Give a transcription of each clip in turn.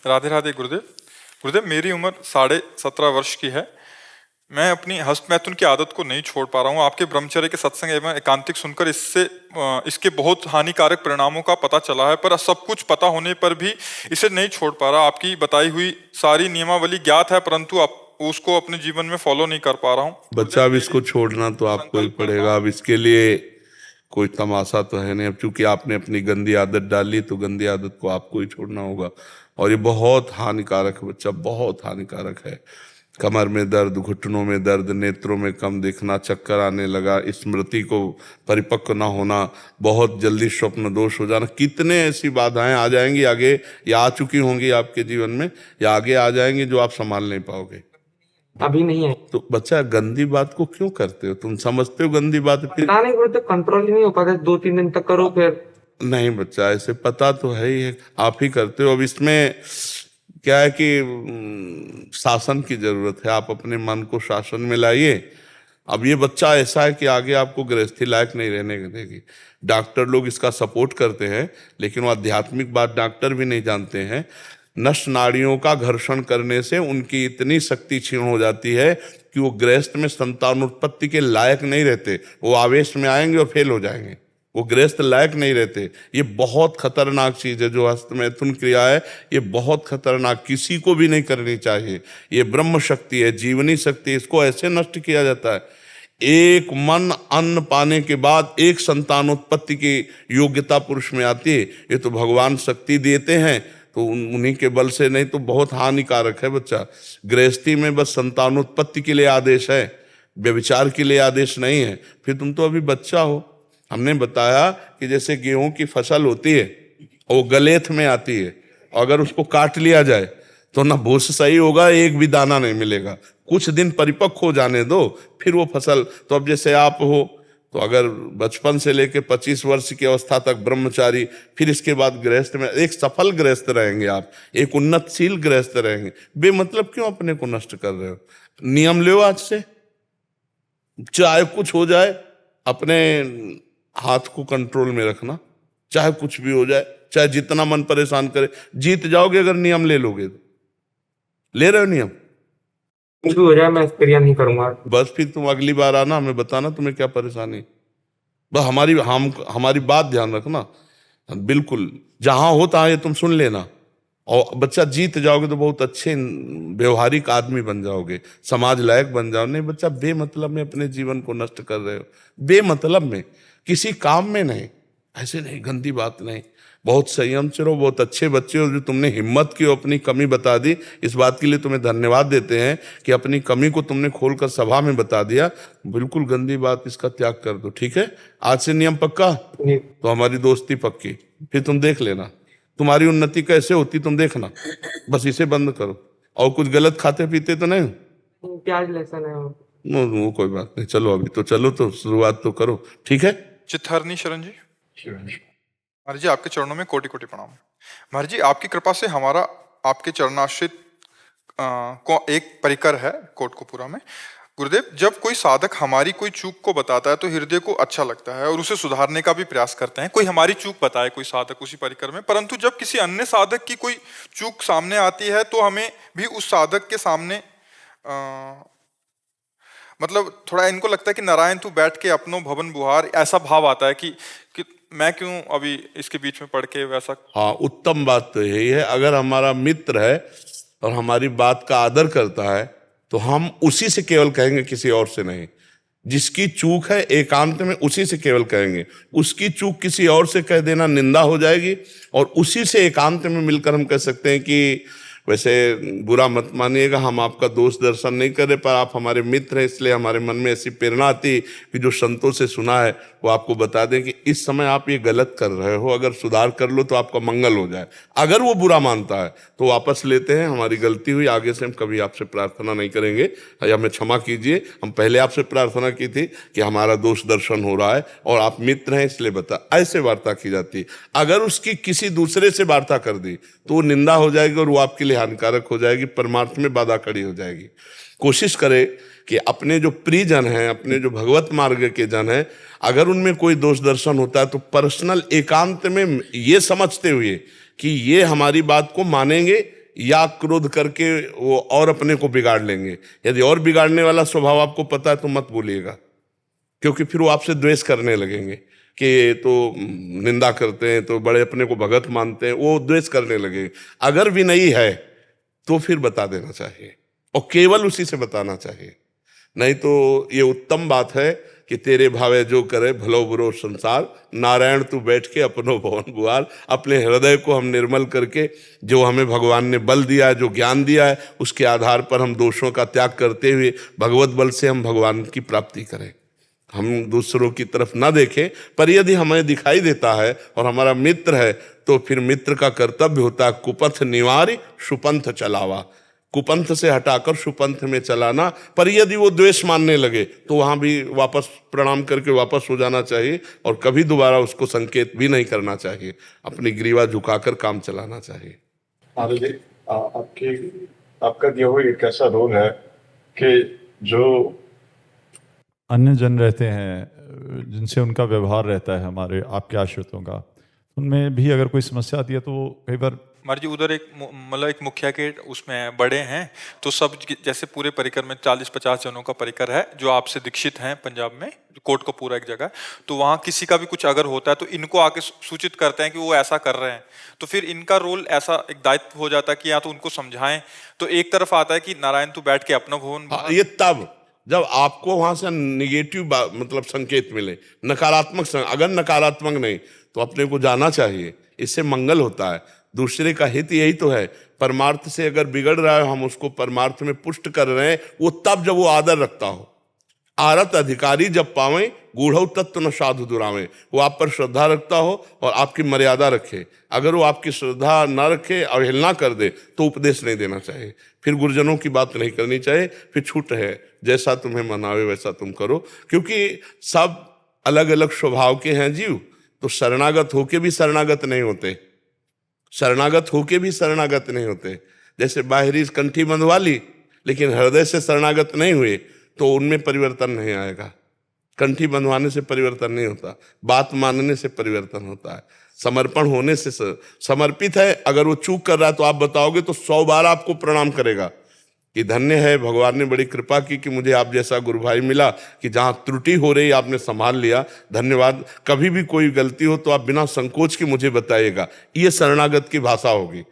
राधे राधे गुरुदेव। गुरुदेव, मेरी उम्र 17.5 वर्ष की है। मैं अपनी हस्तमैथुन की आदत को नहीं छोड़ पा रहा हूँ। आपके ब्रह्मचर्य के सत्संग एवं एकांतिक सुनकर इसके बहुत हानिकारक परिणामों का पता चला है, पर सब कुछ पता होने पर भी इसे नहीं छोड़ पा रहा। आपकी बताई हुई सारी नियमावली ज्ञात है, परंतु उसको अपने जीवन में फॉलो नहीं कर पा रहा हूँ। बच्चा, अब इसको छोड़ना तो आपको ही पड़ेगा। अब इसके लिए कोई तमाशा तो है नहीं। अब चूंकि आपने अपनी गंदी आदत डाली तो गंदी आदत को आपको ही छोड़ना होगा। और ये बहुत हानिकारक है बच्चा, बहुत हानिकारक है। कमर में दर्द, घुटनों में दर्द, नेत्रों में कम दिखना, चक्कर आने लगा, स्मृति को परिपक्व ना होना, बहुत जल्दी स्वप्न दोष हो जाना, कितने ऐसी बाधाएं आ जाएंगी आगे, या आ चुकी होंगी आपके जीवन में, या आगे आ जाएंगी जो आप संभाल नहीं पाओगे। अभी नहीं है। तो बच्चा, गंदी बात को क्यों करते हो? तुम समझते हो गंदी बात, फिर पता नहीं गुरुदेव, कंट्रोल ही नहीं हो पाता। 2-3 दिन तक करो फिर नहीं। बच्चा, ऐसे पता तो है ही है, आप ही करते हो। अब इसमें क्या है कि शासन की जरूरत है। आप अपने मन को शासन में लाइए। अब ये बच्चा ऐसा है कि आगे आपको गृहस्थी लायक नहीं रहने देगी। डॉक्टर लोग इसका सपोर्ट करते हैं, लेकिन वो आध्यात्मिक बात डॉक्टर भी नहीं जानते हैं। नष्ट नाड़ियों का घर्षण करने से उनकी इतनी शक्ति क्षीण हो जाती है कि वो गृहस्थ में संतानोत्पत्ति के लायक नहीं रहते। वो आवेश में आएंगे और फेल हो जाएंगे, वो गृहस्थ लायक नहीं रहते। ये बहुत खतरनाक चीज है जो हस्तमैथुन क्रिया है। ये बहुत खतरनाक, किसी को भी नहीं करनी चाहिए। ये ब्रह्म शक्ति है, जीवनी शक्ति है। इसको ऐसे नष्ट किया जाता है। एक मन अन्न पाने के बाद एक संतानोत्पत्ति की योग्यता पुरुष में आती है। ये तो भगवान शक्ति देते हैं, तो उन्हीं के बल से। नहीं तो बहुत हानिकारक है बच्चा। गृहस्थी में बस संतानोत्पत्ति के लिए आदेश है, व्यभिचार के लिए आदेश नहीं है। फिर तुम तो अभी बच्चा हो। हमने बताया कि जैसे गेहूं की फसल होती है, वो गलेथ में आती है, अगर उसको काट लिया जाए तो ना भूस सही होगा, एक भी दाना नहीं मिलेगा। कुछ दिन परिपक्व हो जाने दो, फिर वो फसल। तो अब जैसे आप हो, तो अगर बचपन से लेके 25 वर्ष की अवस्था तक ब्रह्मचारी, फिर इसके बाद गृहस्थ में एक सफल गृहस्थ रहेंगे आप, एक उन्नतशील गृहस्थ रहेंगे। बेमतलब क्यों अपने को नष्ट कर रहे हो? नियम लो आज से, चाहे कुछ हो जाए अपने हाथ को कंट्रोल में रखना। चाहे कुछ भी हो जाए, चाहे जितना मन परेशान करे, जीत जाओगे अगर नियम ले लोगे तो। ले रहे हो नियम? कुछ भी हो जाए मैं क्रिया नहीं करूंगा। बस फिर तुम अगली बार आना, हमें बताना तुम्हें क्या परेशानी। बस हमारी बात ध्यान रखना बिल्कुल। जहां हो तहां ये तुम सुन लेना। और बच्चा, जीत जाओगे तो बहुत अच्छे व्यवहारिक आदमी बन जाओगे, समाज लायक बन जाओ। नहीं बच्चा, बेमतलब में अपने जीवन को नष्ट कर रहे हो। बेमतलब में, किसी काम में नहीं। ऐसे नहीं, गंदी बात नहीं। बहुत संयम से रहो। बहुत अच्छे बच्चे हो जो तुमने हिम्मत की, अपनी कमी बता दी। इस बात के लिए तुम्हें धन्यवाद देते हैं कि अपनी कमी को तुमने खोलकर सभा में बता दिया। बिल्कुल गंदी बात, इसका त्याग कर दो, ठीक है? आज से नियम पक्का, तो हमारी दोस्ती पक्की। फिर तुम देख लेना तुम्हारी उन्नति कैसे होती, तुम देखना। बस इसे बंद करो। और कुछ गलत खाते पीते तो नहीं? प्याज लहसुन है वो कोई बात नहीं। चलो अभी तो चलो, तो शुरुआत तो करो, ठीक है? चित्तहरणी शरण जी। महाराज जी, आपके चरणों में कोटि कोटि प्रणाम। महाराज जी, आपकी कृपा से हमारा आपके चरणाश्रित को एक परिकर है कोटकपुरा में। गुरुदेव, जब कोई साधक हमारी कोई चूक को बताता है तो हृदय को अच्छा लगता है और उसे सुधारने का भी प्रयास करते हैं। कोई हमारी चूक बताए कोई साधक उसी परिकर में, परंतु जब किसी अन्य साधक की कोई चूक सामने आती है तो हमें भी उस साधक के सामने मतलब थोड़ा इनको लगता है कि नारायण तू बैठ के अपनो भवन बुहार, ऐसा भाव आता है कि मैं क्यों अभी इसके बीच में पढ़ के वैसा। हाँ, उत्तम बात तो यही है। अगर हमारा मित्र है और हमारी बात का आदर करता है तो हम उसी से केवल कहेंगे, किसी और से नहीं। जिसकी चूक है एकांत में उसी से केवल कहेंगे। उसकी चूक किसी और से कह देना निंदा हो जाएगी। और उसी से एकांत में मिलकर हम कह सकते हैं कि वैसे बुरा मत मानिएगा, हम आपका दोष दर्शन नहीं कर रहे, पर आप हमारे मित्र हैं, इसलिए हमारे मन में ऐसी प्रेरणा आती कि जो संतों से सुना है वो आपको बता दें कि इस समय आप ये गलत कर रहे हो, अगर सुधार कर लो तो आपका मंगल हो जाए। अगर वो बुरा मानता है तो वापस लेते हैं, हमारी गलती हुई, आगे से हम कभी आपसे प्रार्थना नहीं करेंगे, या हमें क्षमा कीजिए। हम पहले आपसे प्रार्थना की थी कि हमारा दोष दर्शन हो रहा है और आप मित्र हैं इसलिए बता। ऐसे वार्ता की जाती है। अगर उसकी किसी दूसरे से वार्ता कर दी तो वो निंदा हो जाएगी और वो आपके लिए हानिकारक हो जाएगी, परमार्थ में बाधा खड़ी हो जाएगी। कोशिश करें कि अपने जो प्रियजन हैं, अपने जो भगवत मार्ग के जन हैं, अगर उनमें कोई दोष दर्शन होता है तो पर्सनल एकांत में ये समझते हुए कि ये हमारी बात को मानेंगे या क्रोध करके वो और अपने को बिगाड़ लेंगे। यदि और बिगाड़ने वाला स्वभाव आपको पता है तो मत बोलिएगा, क्योंकि फिर वो आपसे द्वेष करने लगेंगे कि ये तो निंदा करते हैं, तो बड़े अपने को भगत मानते हैं, वो द्वेष करने लगेंगे। अगर भी नहीं है तो फिर बता देना चाहिए, और केवल उसी से बताना चाहिए। नहीं तो ये उत्तम बात है कि तेरे भावे जो करे भलो बुरो संसार, नारायण तू बैठ के अपनो भवन गुहार। अपने हृदय को हम निर्मल करके, जो हमें भगवान ने बल दिया है, जो ज्ञान दिया है, उसके आधार पर हम दोषों का त्याग करते हुए भगवत बल से हम भगवान की प्राप्ति करें। हम दूसरों की तरफ ना देखें, पर यदि हमें दिखाई देता है और हमारा मित्र है तो फिर मित्र का कर्तव्य होता है कुपथ निवारी सुपंथ चलावा, कुपंथ से हटाकर सुपंथ में चलाना। पर यदि वो द्वेष मानने लगे तो वहां भी वापस प्रणाम करके वापस हो जाना चाहिए, और कभी दोबारा उसको संकेत भी नहीं करना चाहिए, अपनी ग्रीवा झुकाकर काम चलाना चाहिए। महाराज जी, आपका दिया हुआ एक ऐसा रोल है कि जो अन्य जन रहते हैं जिनसे उनका व्यवहार रहता है हमारे आपके आश्रितों का, उनमें भी अगर कोई समस्या आती है तो कई बार महाराज जी उधर एक मतलब एक मुखिया के उसमें बड़े हैं, तो सब जैसे पूरे परिकर में 40-50 जनों का परिकर है जो आपसे दीक्षित हैं पंजाब में, कोट का पूरा एक जगह, तो वहाँ किसी का भी कुछ अगर होता है तो इनको आके सूचित करते हैं कि वो ऐसा कर रहे हैं, तो फिर इनका रोल ऐसा एक दायित्व हो जाता है कि या तो उनको समझाएं। तो एक तरफ आता है कि नारायण तू बैठ के अपना भवन, ये तब जब आपको वहां से निगेटिव मतलब संकेत मिले, नकारात्मक अगर नकारात्मक नहीं तो अपने को जाना चाहिए, इससे मंगल होता है। दूसरे का हित यही तो है। परमार्थ से अगर बिगड़ रहा है, हम उसको परमार्थ में पुष्ट कर रहे हैं, वो तब जब वो आदर रखता हो। आरत अधिकारी जब पावे गूढ़ तत्व न साधु दुरावे, वो आप पर श्रद्धा रखता हो और आपकी मर्यादा रखे। अगर वो आपकी श्रद्धा न रखे, अवहेलना कर दे, तो उपदेश नहीं देना चाहिए, फिर गुरुजनों की बात नहीं करनी चाहिए, फिर छूट है, जैसा तुम्हें मनावे वैसा तुम करो। क्योंकि सब अलग अलग स्वभाव के हैं जीव, तो शरणागत होके भी शरणागत नहीं होते, शरणागत होके भी शरणागत नहीं होते। जैसे बाहरी कंठी बंधवा ली लेकिन हृदय से शरणागत नहीं हुए तो उनमें परिवर्तन नहीं आएगा। कंठी बंधवाने से परिवर्तन नहीं होता, बात मानने से परिवर्तन होता है, समर्पण होने से। समर्पित है, अगर वो चूक कर रहा है तो आप बताओगे तो 100 बार आपको प्रणाम करेगा कि धन्य है, भगवान ने बड़ी कृपा की कि मुझे आप जैसा गुरु भाई मिला, कि जहाँ त्रुटि हो रही आपने संभाल लिया, धन्यवाद। कभी भी कोई गलती हो तो आप बिना संकोच के मुझे बताइएगा। ये शरणागत की भाषा होगी।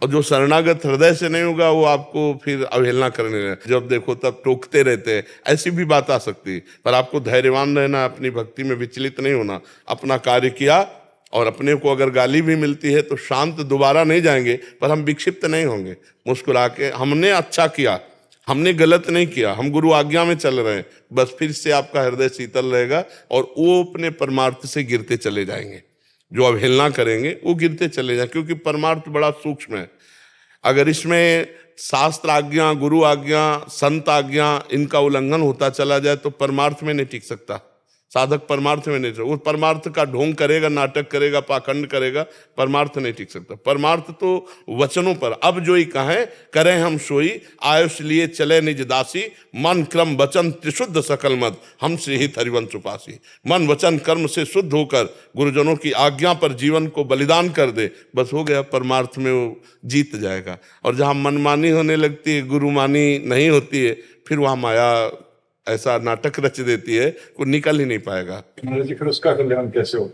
और जो शरणागत हृदय से नहीं होगा वो आपको फिर अवहेलना करने लगे, जब देखो तब टोकते रहते हैं, ऐसी भी बात आ सकती है। पर आपको धैर्यवान रहना, अपनी भक्ति में विचलित नहीं होना, अपना कार्य किया, और अपने को अगर गाली भी मिलती है तो शांत दोबारा नहीं जाएंगे, पर हम विक्षिप्त नहीं होंगे। मुस्कुरा के हमने अच्छा किया, हमने गलत नहीं किया, हम गुरु आज्ञा में चल रहे हैं, बस फिर से आपका हृदय शीतल रहेगा और वो अपने परमार्थ से गिरते चले जाएंगे। जो अवहेलना करेंगे वो गिरते चले जाएंगे, क्योंकि परमार्थ बड़ा सूक्ष्म है। अगर इसमें शास्त्र आज्ञा, गुरु आज्ञा, संत आज्ञा, इनका उल्लंघन होता चला जाए तो परमार्थ में नहीं टिक सकता। साधक परमार्थ में नहीं, वो परमार्थ का ढोंग करेगा, नाटक करेगा, पाखंड करेगा, परमार्थ नहीं टिक सकता। परमार्थ तो वचनों पर, अब जो ही कहें करें हम सोई, आयुष लिए चले निज दासी, मन क्रम वचन त्रिशुद्ध सकल मद, हम श्री ही हरिवंश उपासी। मन वचन कर्म से शुद्ध होकर गुरुजनों की आज्ञा पर जीवन को बलिदान कर दे, बस हो गया, परमार्थ में वो जीत जाएगा। और जहाँ मनमानी होने लगती है, गुरुमानी नहीं होती है, फिर वहाँ माया ऐसा नाटक रच देती है, वो निकल ही नहीं पाएगा। महाराज जी फिर उसका कल्याण कैसे हो?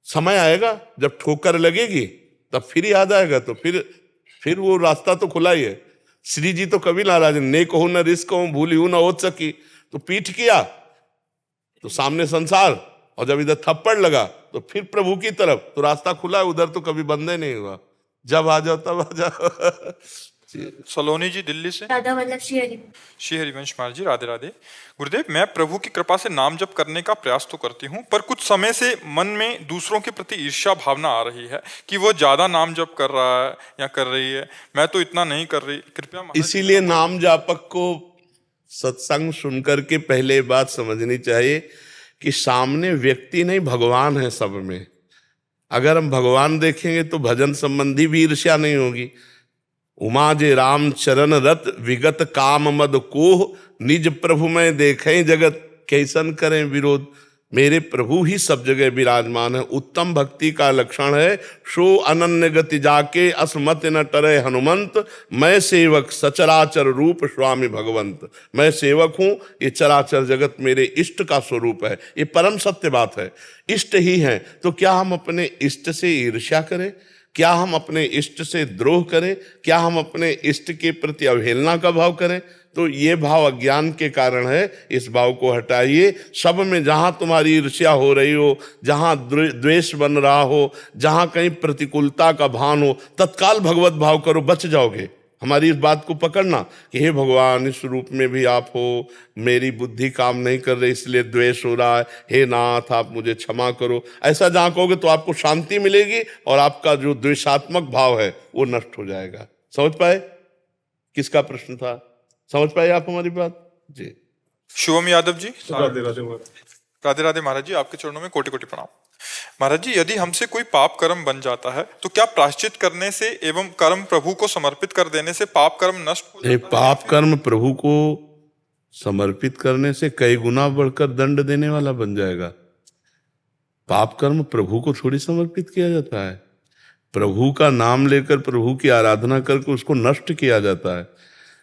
समय आएगा जब ठोकर लगेगी तब फिर याद आएगा, तो फिर वो रास्ता तो खुला ही है। श्री जी तो कभी नाराज, नेक हो न रिस्क हो, भूली हो न ओत सकी, तो पीठ किया तो सामने संसार, और जब इधर थप्पड़ लगा तो फिर प्रभु की तरफ, तो रास्ता खुला है, उधर तो कभी बंद ही नहीं हुआ। जब आ जाओ तब आ जाओ। सलोनी जी दिल्ली से। राधा वल्लभ श्री हरिवंश महाराज जी, राधे राधे। गुरुदेव, मैं प्रभु की कृपा से नाम जप करने का प्रयास तो करती हूँ, पर कुछ समय से मन में दूसरों के प्रति ईर्ष्या भावना आ रही है कि वो ज्यादा नाम जप कर रहा है या कर रही है, मैं तो इतना नहीं कर रही। कृपया इसीलिए नाम जापक को सत्संग सुनकर के पहले बात समझनी चाहिए कि सामने व्यक्ति नहीं, भगवान है सब में। अगर हम भगवान देखेंगे तो भजन संबंधी भी ईर्ष्या नहीं होगी। उमा जे राम चरण रत विगत काम मद कोह, निज प्रभु में देखें जगत कैसन करें विरोध। मेरे प्रभु ही सब जगह विराजमान है। उत्तम भक्ति का लक्षण है सो अनन्य गति जाके असमत न टरे हनुमंत, मैं सेवक सचराचर रूप स्वामी भगवंत। मैं सेवक हूं, ये चराचर जगत मेरे इष्ट का स्वरूप है। ये परम सत्य बात है, इष्ट ही है। तो क्या हम अपने इष्ट से ईर्ष्या करें? क्या हम अपने इष्ट से द्रोह करें? क्या हम अपने इष्ट के प्रति अवहेलना का भाव करें? तो ये भाव अज्ञान के कारण है। इस भाव को हटाइए। सब में जहां तुम्हारी ईर्ष्या हो रही हो, जहां द्वेष बन रहा हो, जहां कहीं प्रतिकूलता का भान हो, तत्काल भगवत भाव करो, बच जाओगे। हमारी इस बात को पकड़ना कि हे भगवान, इस रूप में भी आप हो, मेरी बुद्धि काम नहीं कर रही इसलिए द्वेष हो रहा है, हे नाथ आप मुझे क्षमा करो। ऐसा जहां कहोगे तो आपको शांति मिलेगी और आपका जो द्वेषात्मक भाव है वो नष्ट हो जाएगा। समझ पाए? किसका प्रश्न था? समझ पाए आप हमारी बात जी? शुभम यादव जी। राधे राधे महाराज। राधे राधे महाराज जी, आपके चरणों में कोटि कोटि प्रणाम। महाराज जी, यदि हमसे कोई पाप कर्म बन जाता है तो क्या प्रायश्चित करने से एवं कर्म प्रभु को समर्पित कर देने से पाप कर्म नष्ट हो जाता है? पाप कर्म प्रभु को समर्पित करने से कई गुना बढ़कर दंड देने वाला बन जाएगा। पाप कर्म प्रभु को थोड़ी समर्पित किया जाता है। प्रभु का नाम लेकर प्रभु की आराधना करके उसको नष्ट किया जाता है।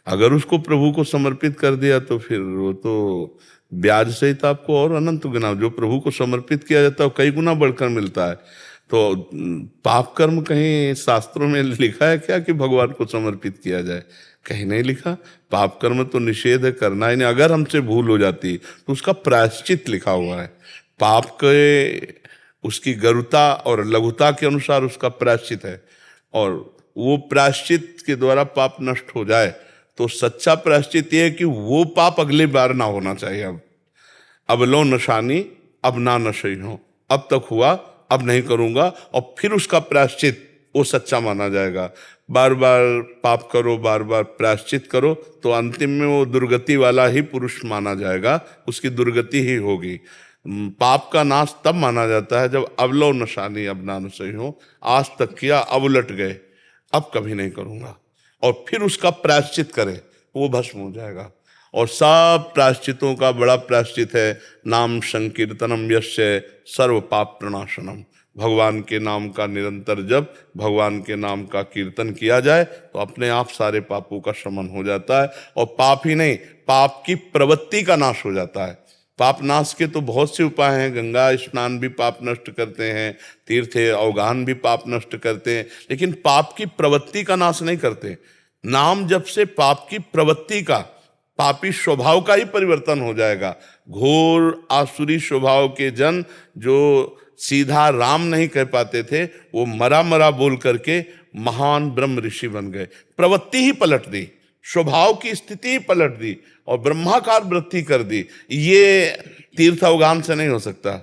अगर उसको प्रभु को समर्पित कर दिया तो फिर वो तो ब्याज सहित आपको और अनंत गुना, जो प्रभु को समर्पित किया जाता है वो कई गुना बढ़कर मिलता है। तो पाप कर्म कहीं शास्त्रों में लिखा है क्या कि भगवान को समर्पित किया जाए? कहीं नहीं लिखा। पाप कर्म तो निषेध है, करना ही नहीं। अगर हमसे भूल हो जाती तो उसका प्रायश्चित लिखा हुआ है। पाप के उसकी गरुता और लघुता के अनुसार उसका प्रायश्चित है, और वो प्रायश्चित के द्वारा पाप नष्ट हो जाए तो सच्चा प्रायश्चित ये है कि वो पाप अगली बार ना होना चाहिए। अब लो नशानी अब ना नशई हो, अब तक हुआ अब नहीं करूंगा, और फिर उसका प्रायश्चित वो सच्चा माना जाएगा। बार बार पाप करो, बार बार प्रायश्चित करो तो अंतिम में वो दुर्गति वाला ही पुरुष माना जाएगा, उसकी दुर्गति ही होगी। पाप का नाश तब माना जाता है जब अब लो नशानी अब ना नशई हो, आज तक किया अब उलट गए, अब कभी नहीं करूंगा, और फिर उसका प्रायश्चित करें, वो भस्म हो जाएगा। और सब प्रायश्चितों का बड़ा प्रायश्चित है नाम संकीर्तनम यस्य सर्व पाप प्रणाशनम। भगवान के नाम का निरंतर जप, भगवान के नाम का कीर्तन किया जाए तो अपने आप सारे पापों का शमन हो जाता है। और पाप ही नहीं, पाप की प्रवृत्ति का नाश हो जाता है। पाप नाश के तो बहुत से उपाय हैं। गंगा स्नान भी पाप नष्ट करते हैं, तीर्थ अवगाहन भी पाप नष्ट करते हैं, लेकिन पाप की प्रवृत्ति का नाश नहीं करते। नाम जप से पाप की प्रवृत्ति का, पापी स्वभाव का ही परिवर्तन हो जाएगा। घोर आसुरी स्वभाव के जन जो सीधा राम नहीं कह पाते थे, वो मरा मरा बोल करके महान ब्रह्म ऋषि बन गए। प्रवृत्ति ही पलट दी, स्वभाव की स्थिति ही पलट दी और ब्रह्माकार वृत्ति कर दी। ये तीर्थ अवगान से नहीं हो सकता,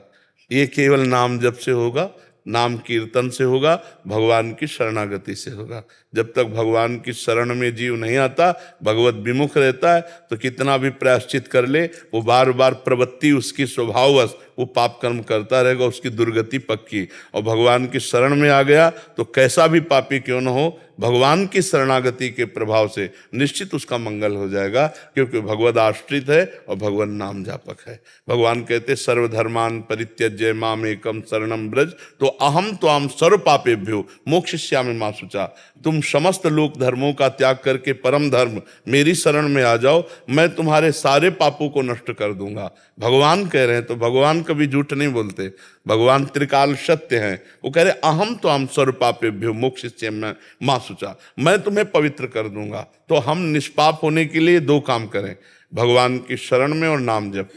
ये केवल नाम जप से होगा, नाम कीर्तन से होगा, भगवान की शरणागति से होगा। जब तक भगवान की शरण में जीव नहीं आता, भगवत विमुख रहता है, तो कितना भी प्रायश्चित कर ले, वो बार बार प्रवृत्ति उसकी स्वभाववश वो पाप कर्म करता रहेगा, उसकी दुर्गति पक्की। और भगवान की शरण में आ गया तो कैसा भी पापी क्यों न हो, भगवान की शरणागति के प्रभाव से निश्चित उसका मंगल हो जाएगा, क्योंकि भगवद आश्रित है और भगवान नाम जापक है। भगवान कहते सर्वधर्मान परित्यज्य माम एकम शरणम ब्रज, तो अहम त्वाम सर्व पापेभ्यो मोक्षयिष्यामि मा शुचा। तुम समस्त लोक धर्मों का त्याग करके परम धर्म मेरी शरण में आ जाओ, मैं तुम्हारे सारे पापों को नष्ट कर दूंगा। भगवान कह रहे हैं तो भगवान कभी झूठ नहीं बोलते, भगवान त्रिकाल सत्य हैं। वो कह रहे अहम त्वाम सर्व पापेभ्यो मोक्षयिष्यामि मा शुचा, मैं तुम्हें पवित्र कर दूंगा। तो हम निष्पाप होने के लिए दो काम करें, भगवान की शरण में और नाम जप।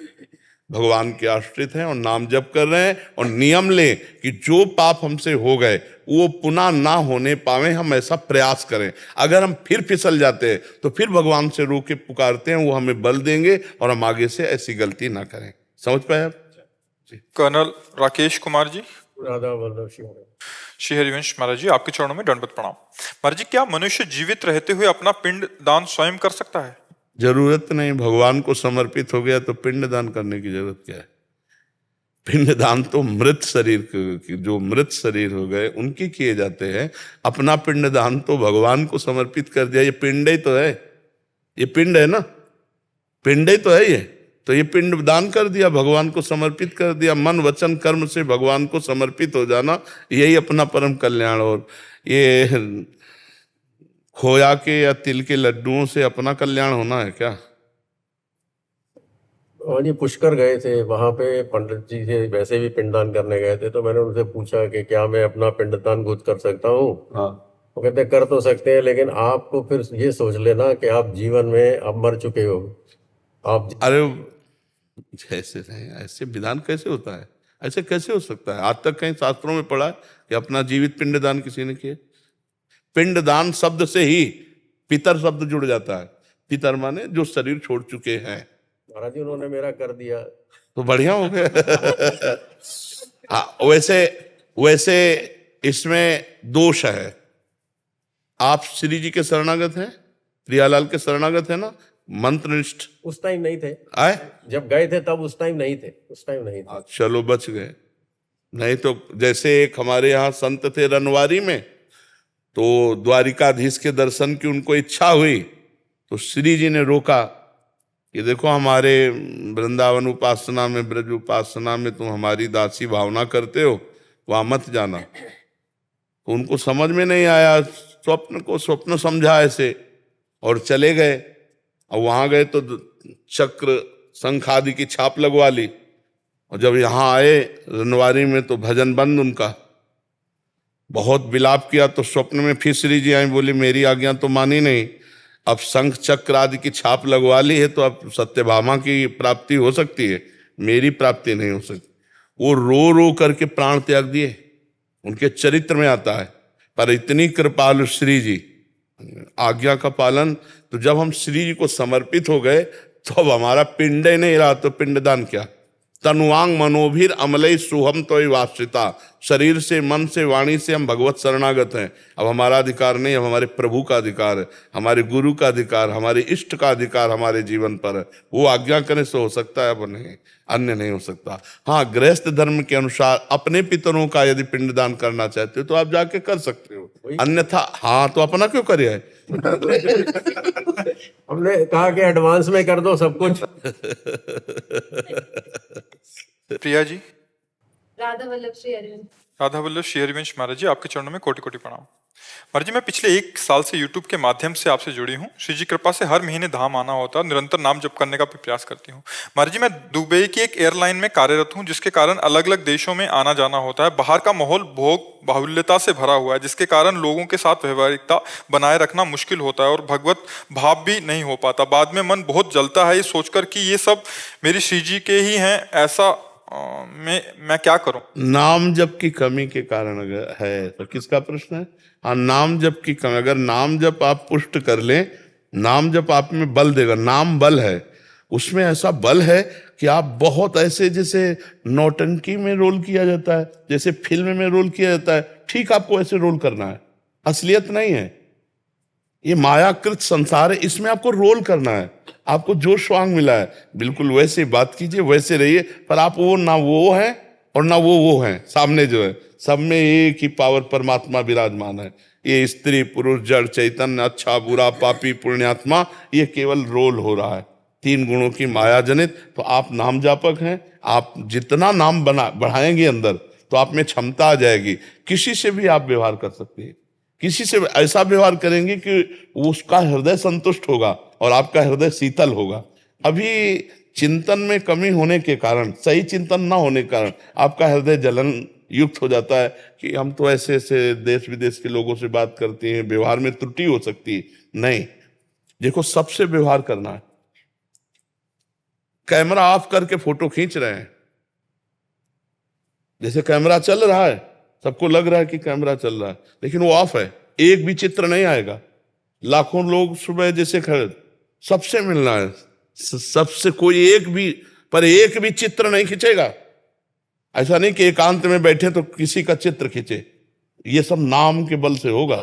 भगवान के आश्रित हैं और नाम जप कर रहे हैं, और नियम लें कि जो पाप हमसे हो गए वो पुनः ना होने पावे, हम ऐसा प्रयास करें। अगर हम फिर फिसल जाते हैं तो फिर भगवान से रो के पुकारते हैं, वो हमें बल देंगे और हम आगे से ऐसी गलती ना करें। समझ पाए आप? कर्नल राकेश कुमार जी। राधा वल्लभ सिंह। श्री हरिवंश महाराज जी, आपके चरणों में दंडवत प्रणाम। महाराज जी, क्या मनुष्य जीवित रहते हुए अपना पिंड दान स्वयं कर सकता है? जरूरत नहीं, भगवान को समर्पित हो गया तो पिंड दान करने की जरूरत क्या है? पिंड दान तो मृत शरीर, जो मृत शरीर हो गए उनकी किए जाते हैं। अपना पिंड दान तो भगवान को समर्पित कर दिया। ये पिंड ही तो है, ये पिंड है ना, पिंड ही तो है ये। तो ये पिंड दान कर दिया, भगवान को समर्पित कर दिया। मन वचन कर्म से भगवान को समर्पित हो जाना, यही अपना परम कल्याण। और ये खोया के या तिल के लड्डुओं से अपना कल्याण होना है क्या? और ये पुष्कर गए थे, वहां पे पंडित जी से वैसे भी पिंडदान करने गए थे, तो मैंने उनसे पूछा कि क्या मैं अपना पिंडदान खुद कर सकता हूँ। हाँ, वो कहते कर तो सकते हैं, लेकिन आपको फिर ये सोच लेना कि आप जीवन में अब मर चुके हो। आप अरे ऐसे नहीं, ऐसे विधान कैसे होता है? ऐसे कैसे हो सकता है? आज तक कहीं शास्त्रों में पढ़ा है कि अपना जीवित पिंडदान किसी ने किया? पिंडदान शब्द से ही पितर शब्द जुड़ जाता है। पितर माने जो शरीर छोड़ चुके हैं। महाराज जी उन्होंने मेरा कर दिया। तो बढ़िया हो गया। हाँ, वैसे वैसे इसमें दोष है। आप श्री जी के शरणागत हैं, प्रियालाल के शरणागत है ना, मंत्रनिष्ठ। उस टाइम नहीं थे, आए जब गए थे तब उस टाइम नहीं थे, उस टाइम नहीं थे। चलो बच गए। नहीं तो जैसे एक हमारे यहाँ संत थे रनवारी में, तो द्वारिकाधीश के दर्शन की उनको इच्छा हुई, तो श्री जी ने रोका कि देखो हमारे वृंदावन उपासना में, ब्रज उपासना में तुम हमारी दासी भावना करते हो, वहां मत जाना। तो उनको समझ में नहीं आया, स्वप्न को स्वप्न समझा ऐसे, और चले गए। और वहां गए तो चक्र शंख आदि की छाप लगवा ली। और जब यहाँ आए रनवारी में तो भजन बंद उनका। बहुत विलाप किया तो स्वप्न में फिर श्री जी आई, बोली मेरी आज्ञा तो मानी नहीं, अब शंख चक्र आदि की छाप लगवा ली है तो अब सत्यभामा की प्राप्ति हो सकती है, मेरी प्राप्ति नहीं हो सकती। वो रो रो करके प्राण त्याग दिए। उनके चरित्र में आता है। पर इतनी कृपालु श्री जी, आज्ञा का पालन। तो जब हम श्री जी को समर्पित हो गए तो अब हमारा पिंड ही नहीं रहा, तो पिंडदान क्या? तनुवांग मनोभीर अमलई सुहम तो वाश्रिता। शरीर से, मन से, वाणी से हम भगवत शरणागत हैं। अब हमारा अधिकार नहीं, अब हमारे प्रभु का अधिकार है, हमारे गुरु का अधिकार, हमारे इष्ट का अधिकार हमारे जीवन पर है। वो आज्ञा करने से हो सकता है, अब नहीं, अन्य नहीं हो सकता। हाँ, गृहस्थ धर्म के अनुसार अपने पितरों का यदि पिंडदान करना चाहते हो तो आप जाके कर सकते हो, अन्यथा हाँ तो अपना क्यों करे है? हमने कहा कि एडवांस में कर दो सब कुछ। प्रिया जी। राधा वल्लभ श्री हरिवंश। राधा वल्लभ श्री हरिवंश महाराज जी, आपके चरणों में कोटि कोटि प्रणाम। महाराज जी, मैं पिछले 1 साल से YouTube के माध्यम से आपसे जुड़ी हूँ। श्री जी कृपा से हर महीने धाम आना होता है, निरंतर नाम जप करने का भी प्रयास करती हूँ। महाराज जी, मैं दुबई की एक एयरलाइन में कार्यरत हूँ, जिसके कारण अलग अलग देशों में आना जाना होता है। बाहर का माहौल भोग बाहुल्यता से भरा हुआ है, जिसके कारण लोगों के साथ व्यवहारिकता बनाए रखना मुश्किल होता है और भगवत भाव भी नहीं हो पाता। बाद में मन बहुत जलता है ये सोचकर कि ये सब मेरी श्री जी के ही हैं। ऐसा मैं क्या करूं? नाम जप की कमी के कारण अगर है तो किसका प्रश्न है? हाँ, नाम जप की कमी। अगर नाम जप आप पुष्ट कर लें, नाम जप आप में बल देगा। नाम बल है, उसमें ऐसा बल है कि आप बहुत ऐसे, जैसे नौटंकी में रोल किया जाता है, जैसे फिल्म में रोल किया जाता है, ठीक आपको ऐसे रोल करना है। असलियत नहीं है, ये मायाकृत संसार है, इसमें आपको रोल करना है। आपको जो स्वांग मिला है बिल्कुल वैसे बात कीजिए, वैसे रहिए। पर आप वो ना वो हैं और ना वो हैं। सामने जो है सब में एक ही पावर परमात्मा विराजमान है। ये स्त्री पुरुष जड़ चैतन्य, अच्छा बुरा, पापी पुण्यात्मा, ये केवल रोल हो रहा है, 3 गुणों की माया जनित। तो आप नाम जापक हैं, आप जितना नाम बढ़ाएंगे अंदर तो आप में क्षमता आ जाएगी। किसी से भी आप व्यवहार कर सकते हैं, किसी से ऐसा व्यवहार करेंगे कि उसका हृदय संतुष्ट होगा और आपका हृदय शीतल होगा। अभी चिंतन में कमी होने के कारण, सही चिंतन ना होने के कारण आपका हृदय जलन युक्त हो जाता है कि हम तो ऐसे ऐसे देश विदेश के लोगों से बात करते हैं, व्यवहार में त्रुटि हो सकती है। नहीं, देखो सबसे व्यवहार करना है। कैमरा ऑफ करके फोटो खींच रहे हैं, जैसे कैमरा चल रहा है, सबको लग रहा है कि कैमरा चल रहा है, लेकिन वो ऑफ है, एक भी चित्र नहीं आएगा। लाखों लोग सुबह जैसे खड़े, सबसे मिलना है, सबसे कोई एक भी चित्र नहीं खींचेगा। ऐसा नहीं कि एकांत में बैठे तो किसी का चित्र खींचे। ये सब नाम के बल से होगा।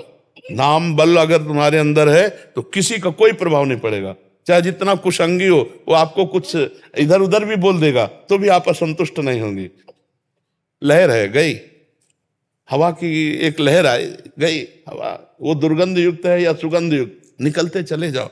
नाम बल अगर तुम्हारे अंदर है तो किसी का कोई प्रभाव नहीं पड़ेगा। चाहे जितना कुसंगी हो, वो आपको कुछ इधर उधर भी बोल देगा तो भी आप असंतुष्ट नहीं होंगे। लहर है गई, हवा की एक लहर आई गई हवा, वो दुर्गंध युक्त है या सुगंध युक्त, निकलते चले जाओ,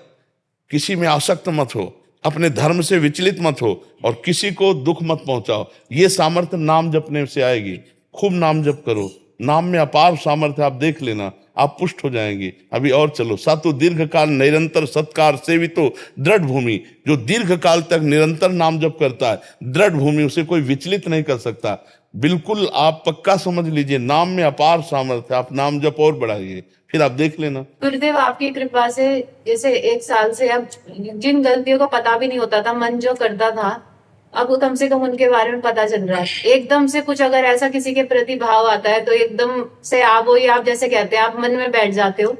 किसी में आसक्त मत हो। अपने धर्म से विचलित मत हो और किसी को दुख मत पहुंचाओ। ये सामर्थ्य नाम जपने से आएगी। खूब नाम जप करो, नाम में अपार सामर्थ्य, आप देख लेना, आप पुष्ट हो जाएंगे। अभी और चलो। सातु दीर्घ काल निरंतर सत्कार सेवितो दृढ़ भूमि। जो दीर्घ काल तक निरंतर नाम जप करता है, दृढ़ भूमि, उसे कोई विचलित नहीं कर सकता। बिल्कुल आप पक्का समझ लीजिए, नाम में अपार सामर्थ्य। आप नाम जप और बढ़ाइए, फिर आप देख लेना। गुरुदेव आपकी कृपा से जैसे 1 साल से अब जिन गलतियों का पता भी नहीं होता था, मन जो करता था, अब कम से कम उनके बारे में पता चल रहा है। एकदम से कुछ अगर ऐसा किसी के प्रति भाव आता है तो एकदम से आप वो, ये आप जैसे कहते हैं आप मन में बैठ जाते हो,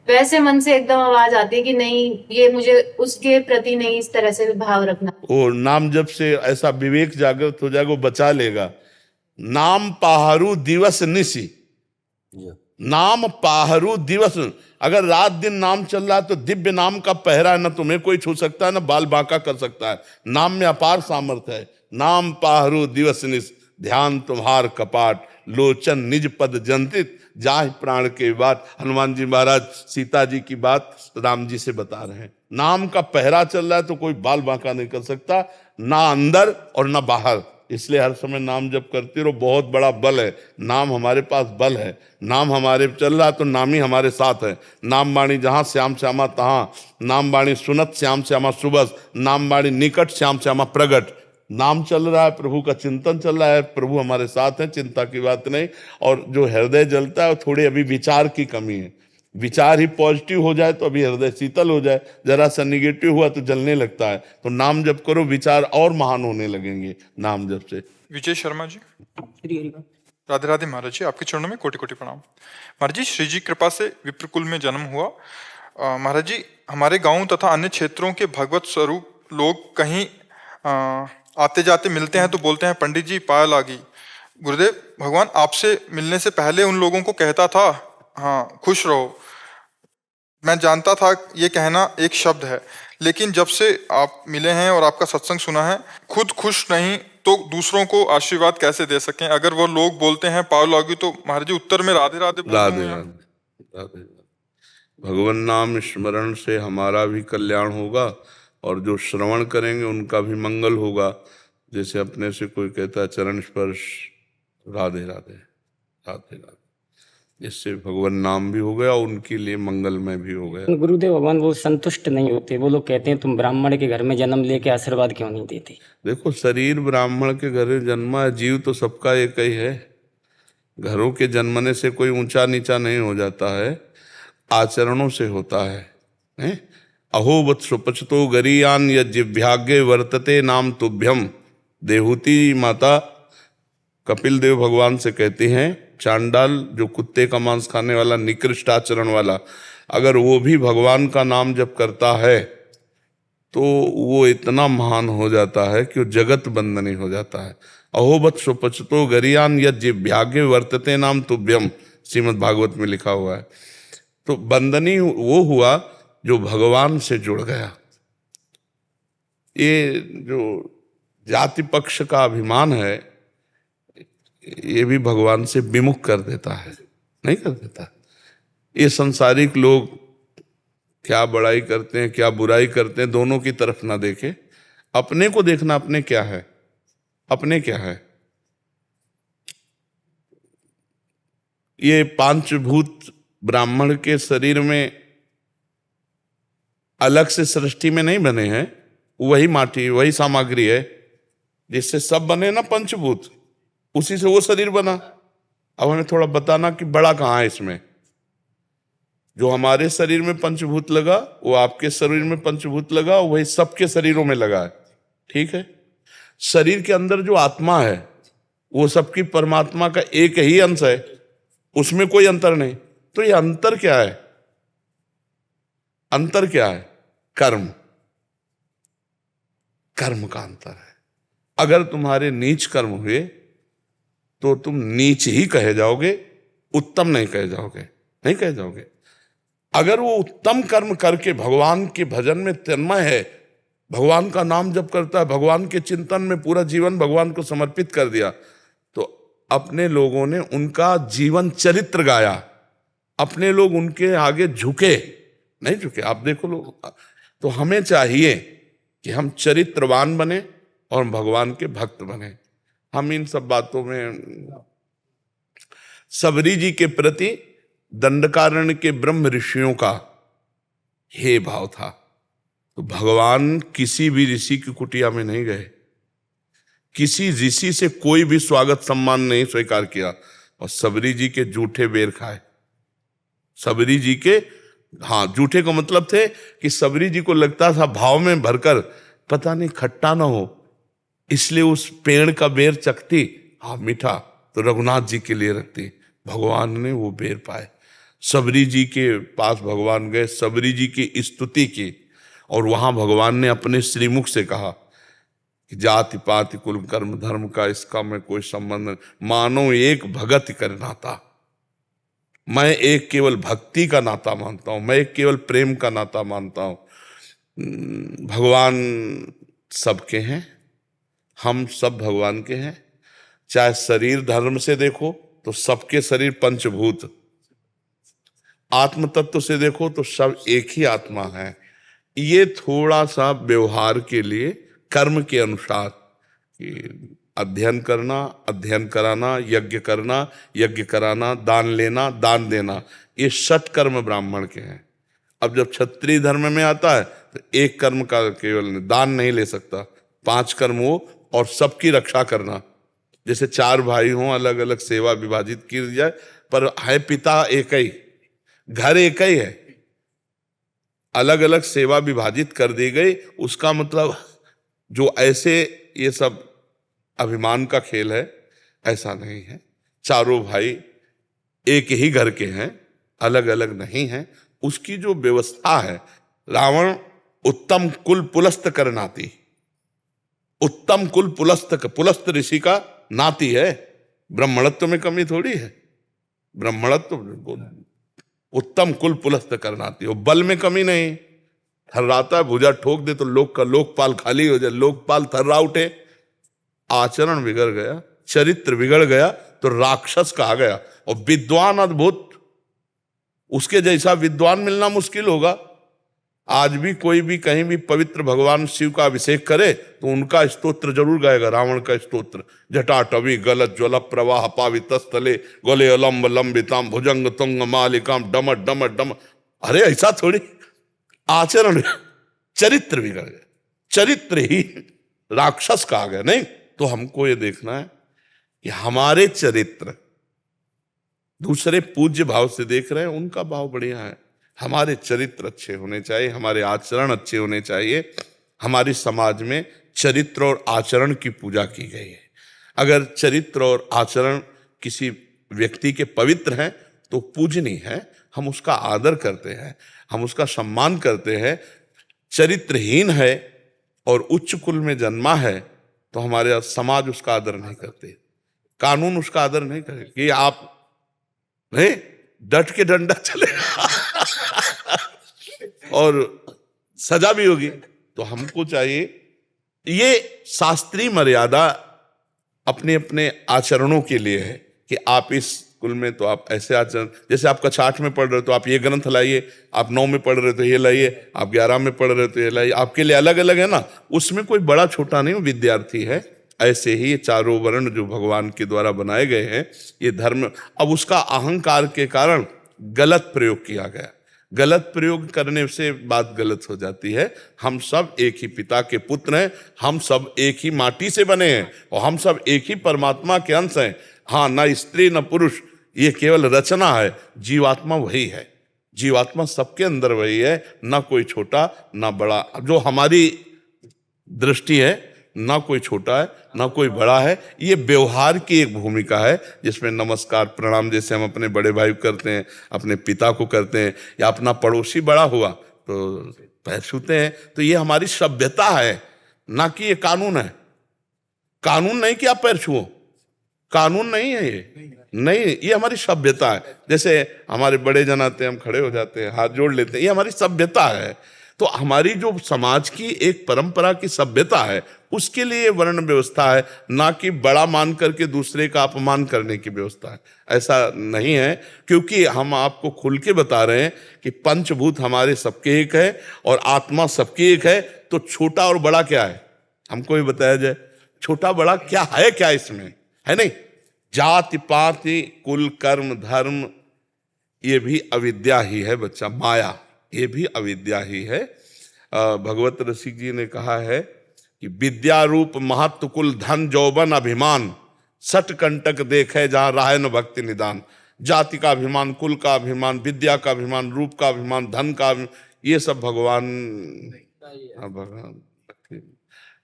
वैसे मन से एकदम आवाज आती है कि नहीं, ये मुझे उसके प्रति नहीं इस तरह से भाव रखना। और नाम जप से ऐसा विवेक जागृत हो जाएगा, वो बचा लेगा। नाम पाहरू दिवस निसी, नाम पाहरू दिवस। अगर रात दिन नाम चल रहा है तो दिव्य नाम का पहरा है, ना तुम्हें कोई छू सकता है, ना बाल बांका कर सकता है। नाम में अपार सामर्थ्य है। नाम पाहरू दिवस निस, ध्यान तुम्हार कपाट, लोचन निज पद जंतित, जाहि प्राण के बात। हनुमान जी महाराज सीता जी की बात राम जी से बता रहे हैं। नाम का पहरा चल रहा है तो कोई बाल बांका नहीं कर सकता, ना अंदर और ना बाहर। इसलिए हर समय नाम जप करते रहो, बहुत बड़ा बल है। नाम हमारे पास बल है। नाम हमारे चल रहा है तो नाम ही हमारे साथ है। नाम बाणी जहाँ श्याम श्यामा तहाँ, नाम बाणी सुनत श्याम श्यामा सुबस, नाम बाणी निकट श्याम श्यामा प्रगट। नाम चल रहा है, प्रभु का चिंतन चल रहा है, प्रभु हमारे साथ है, चिंता की बात नहीं। और जो हृदय जलता है, थोड़ी अभी विचार की कमी है। विचार ही पॉजिटिव हो जाए तो अभी हृदय शीतल हो जाए, जरा सा निगेटिव हुआ तो जलने लगता है। तो नाम जप करो, विचार और महान होने लगेंगे नाम जप से। विजय शर्मा जी। राधे राधे महाराज जी, आपके चरणों में कोटि कोटि प्रणाम। महाराज जी, श्री जी कृपा से विप्रकुल में जन्म हुआ। महाराज जी, हमारे गांव तथा अन्य क्षेत्रों के भगवत स्वरूप लोग कहीं आते जाते मिलते हैं तो बोलते हैं पंडित जी पायल आ गई। गुरुदेव, भगवान आपसे मिलने से पहले उन लोगों को कहता था हाँ खुश रहो। मैं जानता था ये कहना एक शब्द है, लेकिन जब से आप मिले हैं और आपका सत्संग सुना है, खुद खुश नहीं तो दूसरों को आशीर्वाद कैसे दे सकें। अगर वो लोग बोलते हैं पाव लागी तो महाराज जी उत्तर में राधे राधे बोलूं राधे या? राधे राधे। भगवान नाम स्मरण से हमारा भी कल्याण होगा और जो श्रवण करेंगे उनका भी मंगल होगा। जैसे अपने से कोई कहता है चरण स्पर्श, राधे राधे राधे राधे, इससे भगवान नाम भी हो गया और उनके लिए मंगलमय भी हो गया। गुरुदेव भगवान वो संतुष्ट नहीं होते, वो लोग कहते हैं तुम ब्राह्मण के घर में जन्म लेके आशीर्वाद क्यों नहीं देते। देखो, शरीर ब्राह्मण के घर में जन्मा है, जीव तो सबका एक ही है। घरों के जन्मने से कोई ऊंचा नीचा नहीं हो जाता है, आचरणों से होता है। अहो वत्सो पचतो गरीयान यज्ञभाग्य वर्तते नाम तुभ्यम। देहूति माता कपिल देव भगवान से कहती हैं, चांडाल जो कुत्ते का मांस खाने वाला, निकृष्ट आचरण वाला, अगर वो भी भगवान का नाम जप करता है तो वो इतना महान हो जाता है कि वो जगत बंदनी हो जाता है। अहोबत सुपचतो गरियान यज्ञभाग्य वर्तते नाम तुभ्यम, श्रीमद् भागवत में लिखा हुआ है। तो बंदनी वो हुआ जो भगवान से जुड़ गया। ये जो जाति पक्ष का अभिमान है, ये भी भगवान से विमुख कर देता है, नहीं कर देता। ये संसारिक लोग क्या बड़ाई करते हैं क्या बुराई करते हैं, दोनों की तरफ ना देखे, अपने को देखना। अपने क्या है, अपने क्या है। ये 5 भूत ब्राह्मण के शरीर में अलग से सृष्टि में नहीं बने हैं, वही माटी वही सामग्री है जिससे सब बने ना पंचभूत, उसी से वो शरीर बना। अब हमें थोड़ा बताना कि बड़ा कहाँ है इसमें। जो हमारे शरीर में पंचभूत लगा वो आपके शरीर में पंचभूत लगा, वही सबके शरीरों में लगा है, ठीक है। शरीर के अंदर जो आत्मा है वो सबकी परमात्मा का एक ही अंश है, उसमें कोई अंतर नहीं। तो ये अंतर क्या है, अंतर क्या है? कर्म, कर्म का अंतर है। अगर तुम्हारे नीच कर्म हुए तो तुम नीच ही कहे जाओगे, उत्तम नहीं कहे जाओगे, नहीं कहे जाओगे। अगर वो उत्तम कर्म करके भगवान के भजन में तन्मय है, भगवान का नाम जप करता है, भगवान के चिंतन में पूरा जीवन भगवान को समर्पित कर दिया, तो अपने लोगों ने उनका जीवन चरित्र गाया, अपने लोग उनके आगे झुके नहीं झुके। आप देखो लोग, तो हमें चाहिए कि हम चरित्रवान बने और भगवान के भक्त बने। हम इन सब बातों में सबरी जी के प्रति दंडकारण्य के ब्रह्म ऋषियों का हे भाव था। तो भगवान किसी भी ऋषि की कुटिया में नहीं गए, किसी ऋषि से कोई भी स्वागत सम्मान नहीं स्वीकार किया, और सबरी जी के जूठे बेर खाए। सबरी जी के, हाँ, जूठे का मतलब थे कि सबरी जी को लगता था भाव में भरकर पता नहीं खट्टा ना हो, इसलिए उस पेड़ का बेर चखती, हाँ मीठा, तो रघुनाथ जी के लिए रखती। भगवान ने वो बेर पाए। सबरी जी के पास भगवान गए, सबरी जी की स्तुति की, और वहां भगवान ने अपने श्रीमुख से कहा कि जाति पाति कुल कर्म धर्म का इसका मैं कोई संबंध नहीं, मानो एक भगत कर नाता, मैं एक केवल भक्ति का नाता मानता हूं, मैं एक केवल प्रेम का नाता मानता हूं। भगवान सबके हैं, हम सब भगवान के हैं। चाहे शरीर धर्म से देखो तो सबके शरीर पंचभूत, आत्म तत्व से देखो तो सब एक ही आत्मा है। ये थोड़ा सा व्यवहार के लिए कर्म के अनुसार कि अध्ययन करना, अध्ययन कराना, यज्ञ करना, यज्ञ कराना, दान लेना, दान देना, ये षट कर्म ब्राह्मण के हैं। अब जब क्षत्रिय धर्म में आता है तो एक कर्म का केवल दान नहीं ले सकता, 5 कर्म हो, और सबकी रक्षा करना। जैसे 4 भाई हों, अलग अलग सेवा विभाजित की जाए, पर है पिता एक ही, घर एक ही है, अलग अलग सेवा विभाजित कर दी गई। उसका मतलब जो ऐसे ये सब अभिमान का खेल है, ऐसा नहीं है। चारों भाई एक ही घर के हैं, अलग अलग नहीं हैं। उसकी जो व्यवस्था है, रावण उत्तम कुल पुलस्त कर नाती, उत्तम कुल पुलस्त ऋषि का नाती है। ब्राह्मणत्व में कमी थोड़ी है, ब्राह्मणत्व उत्तम कुल पुलस्त कर नाती हो, बल में कमी नहीं। थर्राता है, भुजा ठोक दे तो लोक का लोकपाल खाली हो जाए, लोकपाल थर्रा उठे। आचरण बिगड़ गया, चरित्र बिगड़ गया तो राक्षस कहा गया। और विद्वान अद्भुत, उसके जैसा विद्वान मिलना मुश्किल होगा। आज भी कोई भी कहीं भी पवित्र भगवान शिव का अभिषेक करे तो उनका स्तोत्र जरूर गाएगा, रावण का स्तोत्र। जटाटवी गलत ज्वल प्रवाह पावितस्थले गोले अलम्ब लंबिताम भुजंग तुंग मालिकाम डम डम डम। अरे ऐसा थोड़ी, आचरण, चरित्र बिगड़ गया, चरित्र ही राक्षस कहा गया। नहीं तो हमको ये देखना है कि हमारे चरित्र दूसरे पूज्य भाव से देख रहे हैं, उनका भाव बढ़िया है। हमारे चरित्र अच्छे होने चाहिए, हमारे आचरण अच्छे होने चाहिए। हमारे समाज में चरित्र और आचरण की पूजा की गई है। अगर चरित्र और आचरण किसी व्यक्ति के पवित्र हैं तो पूजनीय है, हम उसका आदर करते हैं, हम उसका सम्मान करते हैं। चरित्रहीन है और उच्च कुल में जन्मा है तो हमारे समाज उसका आदर नहीं करते, कानून उसका आदर नहीं करे कि आप नहीं डट के डंडा चलेगा और सजा भी होगी। तो हमको चाहिए ये शास्त्रीय मर्यादा अपने अपने आचरणों के लिए है कि आप इस कुल में तो आप ऐसे आचरण, जैसे आप कक्षा 8 में पढ़ रहे हो तो आप ये ग्रंथ लाइए, आप 9 में पढ़ रहे हो तो ये लाइए, आप 11 में पढ़ रहे हो तो ये लाइए। आपके लिए अलग अलग है ना, उसमें कोई बड़ा छोटा नहीं, विद्यार्थी है। ऐसे ही ये चारों वर्ण जो भगवान के द्वारा बनाए गए हैं, ये धर्म, अब उसका अहंकार के कारण गलत प्रयोग किया गया। गलत प्रयोग करने से बात गलत हो जाती है। हम सब एक ही पिता के पुत्र हैं, हम सब एक ही माटी से बने हैं और हम सब एक ही परमात्मा के अंश हैं। हाँ, ना स्त्री न पुरुष, ये केवल रचना है। जीवात्मा वही है, जीवात्मा सबके अंदर वही है, ना कोई छोटा ना बड़ा। जो हमारी दृष्टि है, ना कोई छोटा है ना कोई बड़ा है। ये व्यवहार की एक भूमिका है जिसमें नमस्कार प्रणाम जैसे हम अपने बड़े भाई को करते हैं, अपने पिता को करते हैं, या अपना पड़ोसी बड़ा हुआ तो पैर छूते हैं। तो ये हमारी सभ्यता है, ना कि ये कानून है। कानून नहीं कि आप पैर छुओ, कानून नहीं है ये, नहीं, ये हमारी सभ्यता है। जैसे हमारे बड़े जन आते हैं, हम खड़े हो जाते हैं, हाथ जोड़ लेते हैं, ये हमारी सभ्यता है। तो हमारी जो समाज की एक परंपरा की सभ्यता है उसके लिए वर्ण व्यवस्था है, ना कि बड़ा मान करके दूसरे का अपमान करने की व्यवस्था है। ऐसा नहीं है, क्योंकि हम आपको खुल के बता रहे हैं कि पंचभूत हमारे सबके एक है और आत्मा सबकी एक है। तो छोटा और बड़ा क्या है, हमको भी बताया जाए। छोटा बड़ा क्या है, क्या इसमें है? नहीं, जाति पाति कुल कर्म धर्म ये भी अविद्या ही है बच्चा, माया ये भी अविद्या ही है। भगवत रसिक जी ने कहा है कि विद्या रूप महत्व कुल धन जौबन अभिमान सट कंटक देखे जहां राह न भक्ति निदान। जाति का अभिमान, कुल का अभिमान, विद्या का अभिमान, रूप का अभिमान, धन का अभिमान, ये सब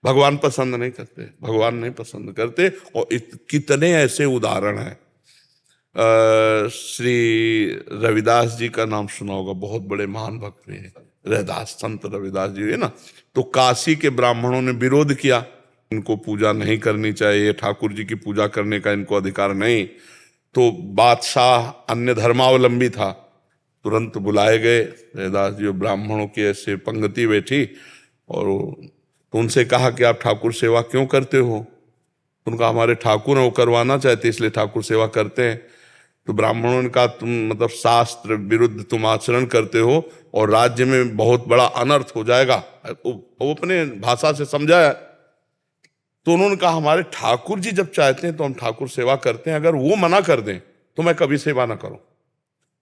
भगवान पसंद नहीं करते, भगवान नहीं पसंद करते। और कितने ऐसे उदाहरण हैं। श्री रविदास जी का नाम सुना होगा, बहुत बड़े महान भक्त हैं रविदास, संत रविदास जी है ना। तो काशी के ब्राह्मणों ने विरोध किया, इनको पूजा नहीं करनी चाहिए, ठाकुर जी की पूजा करने का इनको अधिकार नहीं। तो बादशाह अन्य धर्मावलंबी था, तुरंत बुलाए गए रविदास जी, ब्राह्मणों की ऐसे पंक्ति बैठी और तो उनसे कहा कि आप ठाकुर सेवा क्यों करते हो? उनका हमारे ठाकुर हैं, वो करवाना चाहते इसलिए ठाकुर सेवा करते हैं। तो ब्राह्मणों ने कहा तुम मतलब शास्त्र विरुद्ध तुम आचरण करते हो और राज्य में बहुत बड़ा अनर्थ हो जाएगा। वो अपने भाषा से समझाया। तो उन्होंने कहा हमारे ठाकुर जी जब चाहते हैं तो हम ठाकुर सेवा करते हैं, अगर वो मना कर दें तो मैं कभी सेवा ना करूं।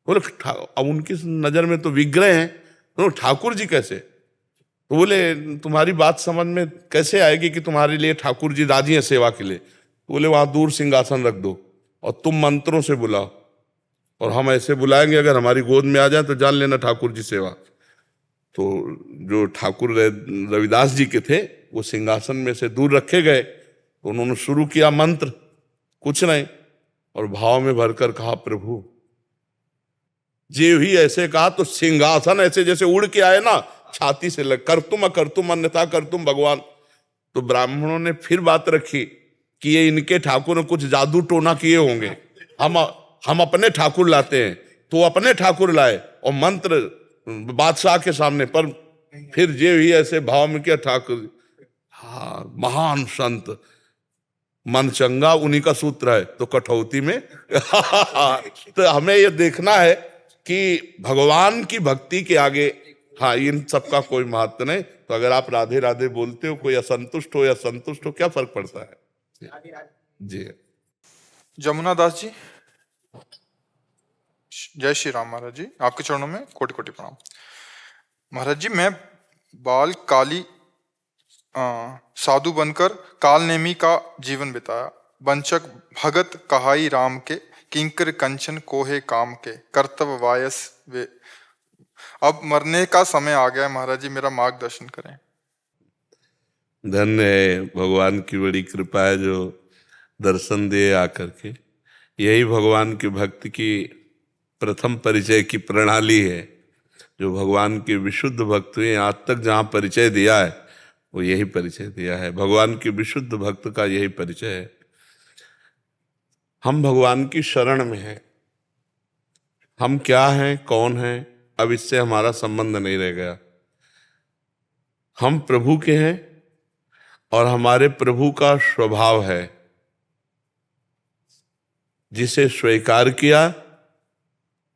बोले अब उनकी नजर में तो विग्रह हैं, तो ठाकुर जी कैसे? तो बोले तुम्हारी बात समझ में कैसे आएगी कि तुम्हारे लिए ठाकुर जी राजी हैं सेवा के लिए? तो बोले वहां दूर सिंहासन रख दो और तुम मंत्रों से बुलाओ और हम ऐसे बुलाएंगे, अगर हमारी गोद में आ जाए तो जान लेना ठाकुर जी सेवा। तो जो ठाकुर रविदास जी के थे वो सिंहासन में से दूर रखे गए। तो उन्होंने शुरू किया मंत्र, कुछ नहीं, और भाव में भरकर कहा प्रभु जे ही ऐसे कहा तो सिंहासन ऐसे जैसे उड़ के आए ना, छाती से लग कर तुम अन्यथा कर तुम भगवान। तो ब्राह्मणों ने फिर बात रखी कि ये इनके ठाकुर ने कुछ जादू टोना किए होंगे, हम अपने ठाकुर लाते हैं। तो अपने ठाकुर लाए और मंत्र बादशाह के सामने, पर फिर जे ही ऐसे भाव में किया ठाकुर। हाँ, महान संत मन चंगा उन्हीं का सूत्र है, तो कठौती में तो हमें ये देखना है कि भगवान की भक्ति के आगे हाँ इन सबका कोई महत्व नहीं। तो अगर आप राधे राधे बोलते हो, कोई असंतुष्ट हो या संतुष्ट हो, क्या फर्क पड़ता है जी। जमुना दास जी, जय श्री राम महाराज जी, आपके चरणों में कोटि कोटि प्रणाम। महाराज जी, मैं बाल काली साधु बनकर काल नेमी का जीवन बिताया। वंचक भगत कहाई राम के, किंकर कंचन कोहे काम के, कर्तव्य वायस वे। अब मरने का समय आ गया है महाराज जी, मेरा मार्गदर्शन करें। धन्य है, भगवान की बड़ी कृपा है जो दर्शन दे आकर के। यही भगवान के भक्त की प्रथम परिचय की प्रणाली है। जो भगवान के विशुद्ध भक्त हुए आज तक जहाँ परिचय दिया है वो यही परिचय दिया है। भगवान के विशुद्ध भक्त का यही परिचय है। हम भगवान की शरण में हैं। हम क्या हैं, कौन हैं, अब इससे हमारा संबंध नहीं रह गया। हम प्रभु के हैं और हमारे प्रभु का स्वभाव है, जिसे स्वीकार किया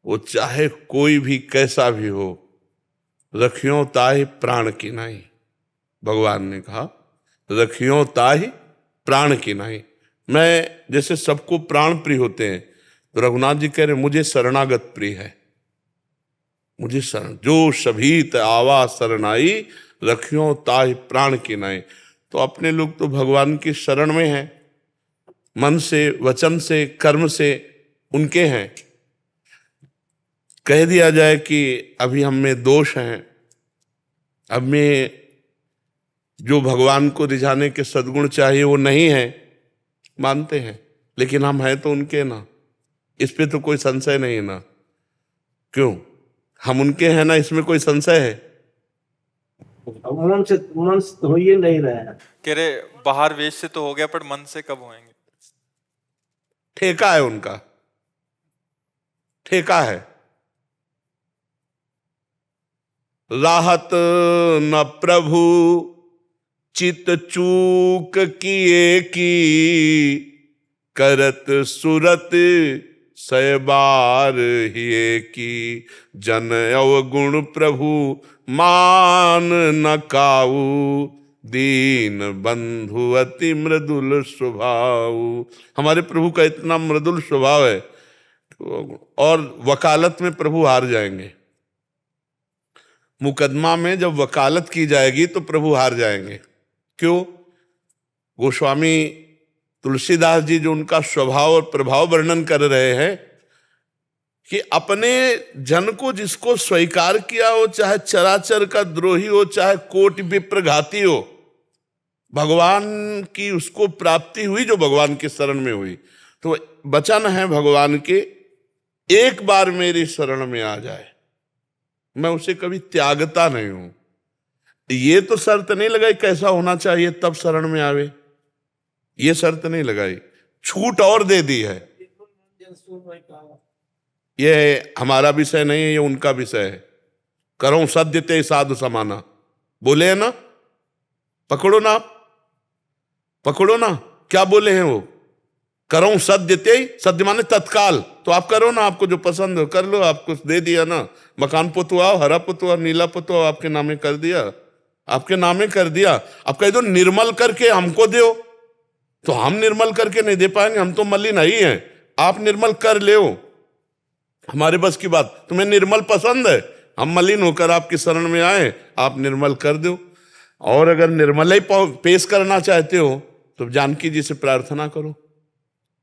वो चाहे कोई भी कैसा भी हो, रखियो ताहि प्राण की नहीं। भगवान ने कहा रखियो ताहि प्राण की नहीं। मैं जैसे सबको प्राण प्रिय होते हैं, तो रघुनाथ जी कह रहे मुझे शरणागत प्रिय है। मुझे शरण जो सभीत आवा शरणाई, रखियो ताहि प्राण की नहीं। तो अपने लोग तो भगवान की शरण में हैं, मन से, वचन से, कर्म से उनके हैं। कह दिया जाए कि अभी हम में दोष हैं, अब में जो भगवान को रिझाने के सद्गुण चाहिए वो नहीं है, मानते हैं, लेकिन हम हैं तो उनके ना, इस पे तो कोई संशय नहीं है ना। क्यों? हम उनके हैं ना, इसमें कोई संशय है? मन से हो ही नहीं रहा है। कह रहे बाहर वेश से तो हो गया, पर मन से कब होएंगे? ठेका है उनका, ठेका है। राहत न प्रभु चित चूक किए की, करत सुरत सैबार हिए की, जन अवगुण प्रभु मान न काऊ, दीन बंधु अति मृदुल स्वभाव। हमारे प्रभु का इतना मृदुल स्वभाव है, और वकालत में प्रभु हार जाएंगे। मुकदमा में जब वकालत की जाएगी तो प्रभु हार जाएंगे। क्यों? गोस्वामी तुलसीदास जी जो उनका स्वभाव और प्रभाव वर्णन कर रहे हैं कि अपने जन को जिसको स्वीकार किया हो, चाहे चराचर का द्रोही हो, चाहे कोटि विप्र घाती हो, भगवान की उसको प्राप्ति हुई जो भगवान के शरण में हुई। तो वचन है भगवान के, एक बार मेरी शरण में आ जाए मैं उसे कभी त्यागता नहीं हूं। ये तो शर्त नहीं लगाई कैसा होना चाहिए तब शरण में आवे, ये शर्त नहीं लगाई, छूट और दे दी है। ये हमारा विषय नहीं है, ये उनका विषय है। करो सद्य ते साधु समाना, बोले है ना, पकड़ो ना, पकड़ो ना, क्या बोले हैं वो? करो सद्य ते, सद्य माने तत्काल, तो आप करो ना, आपको जो पसंद हो कर लो। आपको दे दिया ना, मकान पुतवाओ, हरा पुतवाओ, नीला पुतवाओ, आपके नामे कर दिया, आपके नामे कर दिया। अब कह दो निर्मल करके हमको दो, तो हम निर्मल करके नहीं दे पाएंगे, हम तो मलिन ही हैं। आप निर्मल कर ले, हमारे बस की बात। तुम्हें निर्मल पसंद है, हम मलिन होकर आपकी शरण में आए, आप निर्मल कर दो। और अगर निर्मल ही पेश करना चाहते हो तो जानकी जी से प्रार्थना करो,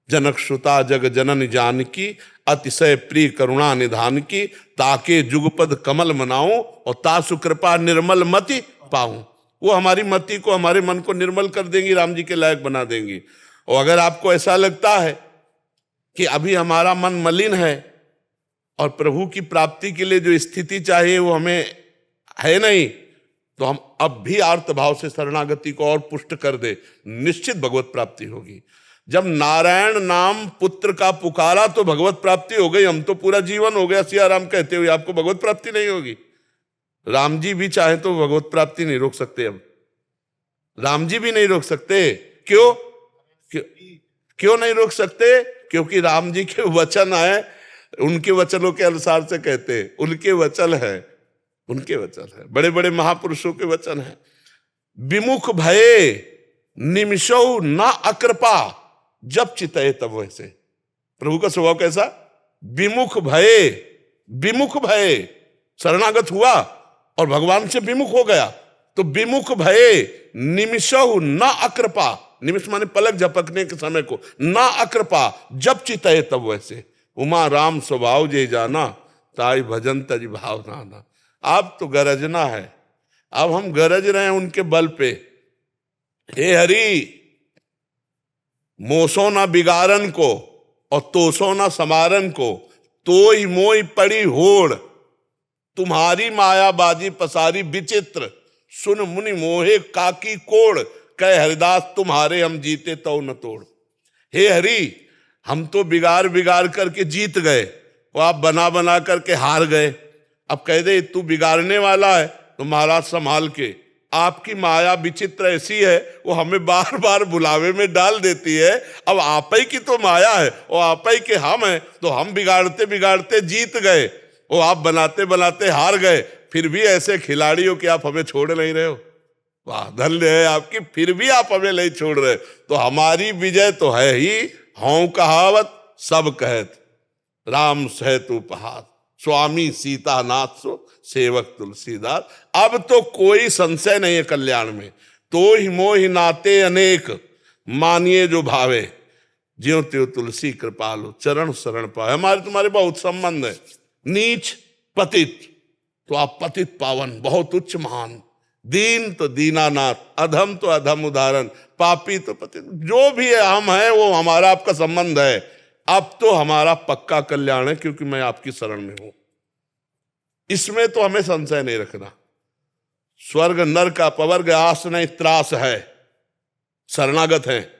जनक श्रुता जग जनन जानकी, अतिशय प्रिय करुणा निधान की, ताके जुगपद कमल मनाऊं और तासु कृपा निर्मल मति पाऊं। वो हमारी मति को, हमारे मन को निर्मल कर देंगी, राम जी के लायक बना देंगी। और अगर आपको ऐसा लगता है कि अभी हमारा मन मलिन है और प्रभु की प्राप्ति के लिए जो स्थिति चाहिए वो हमें है नहीं, तो हम अब भी आर्त भाव से शरणागति को और पुष्ट कर दे, निश्चित भगवत प्राप्ति होगी। जब नारायण नाम पुत्र का पुकारा तो भगवत प्राप्ति हो गई। हम तो पूरा जीवन हो गया सिया राम कहते हुए, आपको भगवत प्राप्ति नहीं होगी। राम जी भी चाहे तो भगवत प्राप्ति नहीं रोक सकते, अब राम जी भी नहीं रोक सकते। क्यों? क्यों नहीं रोक सकते? क्योंकि राम जी के वचन आए, उनके वचनों के अनुसार से कहते, उनके वचन है, उनके वचन है, बड़े बड़े महापुरुषों के वचन है। विमुख भये निमिषौ न अकृपा, जब चितए तब वैसे। प्रभु का स्वभाव कैसा? विमुख भये, विमुख भये, शरणागत हुआ और भगवान से विमुख हो गया, तो विमुख भये निमिषौ न अकृपा, निमिष माने पलक झपकने के समय को, न अकृपा, जब चितए तब वैसे। उमा राम स्वभाव जे जाना, ताई भजन तज भाव नाना। अब तो गरजना है, अब हम गरज रहे हैं उनके बल पे। हे हरि, मोसो ना बिगारन को और तोसो ना समारन को, तोई मोई पड़ी होड़, तुम्हारी मायाबाजी पसारी विचित्र, सुन मुनि मोहे काकी कोड़, कह हरिदास तुम्हारे हम जीते तो न तोड़। हे हरि, हम तो बिगाड़ बिगाड़ करके जीत गए, वो आप बना बना करके हार गए। अब कह दे तू बिगाड़ने वाला है तो महाराज संभाल के। आपकी माया विचित्र ऐसी है, वो हमें बार बार बुलावे में डाल देती है। अब आप ही की तो माया है और आप ही के हम हैं, तो हम बिगाड़ते बिगाड़ते जीत गए, वो आप बनाते बनाते हार गए। फिर भी ऐसे खिलाड़ी हो कि आप हमें छोड़ नहीं रहे हो। वाह, धन्य है आपकी, फिर भी आप हमें नहीं छोड़ रहे। तो हमारी विजय तो है ही। हौं कहावत सब कहत, राम सहत उपहास, स्वामी सीतानाथ सो सेवक तुलसीदास। अब तो कोई संशय नहीं है कल्याण में। तो ही मोहि नाते अनेक, मानिए जो भावे, ज्यों त्यों तुलसी कृपालु, चरण शरण पाए। हमारे तुम्हारे बहुत संबंध है। नीच पतित तो आप पतित पावन, बहुत उच्च महान, दीन तो दीनानाथ, अधम तो अधम उदाहरण, पापी तो पतित, जो भी हम है वो हमारा आपका संबंध है। अब तो हमारा पक्का कल्याण है क्योंकि मैं आपकी शरण में हूं, इसमें तो हमें संशय नहीं रखना। स्वर्ग नरक अपवर्ग आस नहीं त्रास है, शरणागत हैं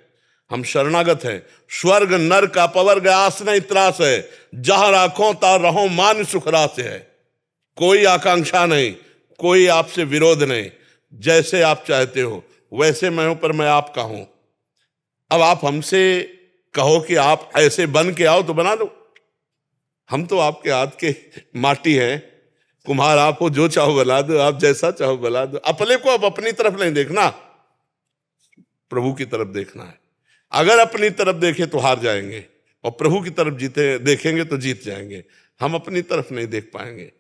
हम, शरणागत हैं। स्वर्ग नरक अपवर्ग आस नहीं त्रास है, जहां राखो ता रहो मान सुखरास है। कोई आकांक्षा नहीं, कोई आपसे विरोध नहीं, जैसे आप चाहते हो वैसे मैं हूं, पर मैं आपका हूं। अब आप हमसे कहो कि आप ऐसे बन के आओ तो बना दो, हम तो आपके हाथ के माटी हैं, कुम्हार आप हो, जो चाहो बना दो, आप जैसा चाहो बना दो। अपने को अब अपनी तरफ नहीं देखना, प्रभु की तरफ देखना है। अगर अपनी तरफ देखें तो हार जाएंगे, और प्रभु की तरफ देखेंगे तो जीत जाएंगे। हम अपनी तरफ नहीं देख पाएंगे।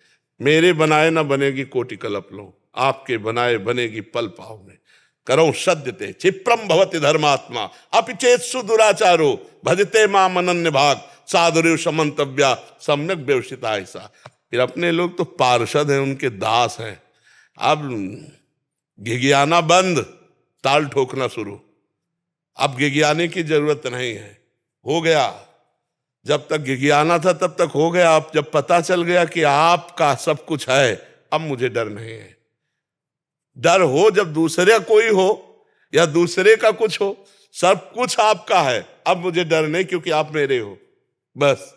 मेरे बनाए ना बनेगी कोटि कल्प लो, आपके बनाए बनेगी पल पाव में। करो सद्यते क्षिप्रम भवति धर्मात्मा अपिचेत्सु दुराचारो भजते माम अनन्य भाग साधुर्य समन्तव्या सम्यक व्यवसिता। ऐसा फिर अपने लोग तो पार्षद हैं, उनके दास हैं। अब घिघियाना बंद, ताल ठोकना शुरू। अब घिघियाने की जरूरत नहीं है, हो गया। जब तक घिघियाना था तब तक हो गया। अब जब पता चल गया कि आपका सब कुछ है, अब मुझे डर नहीं है। डर हो जब दूसरे कोई हो या दूसरे का कुछ हो, सब कुछ आपका है, अब मुझे डर नहीं, क्योंकि आप मेरे हो। बस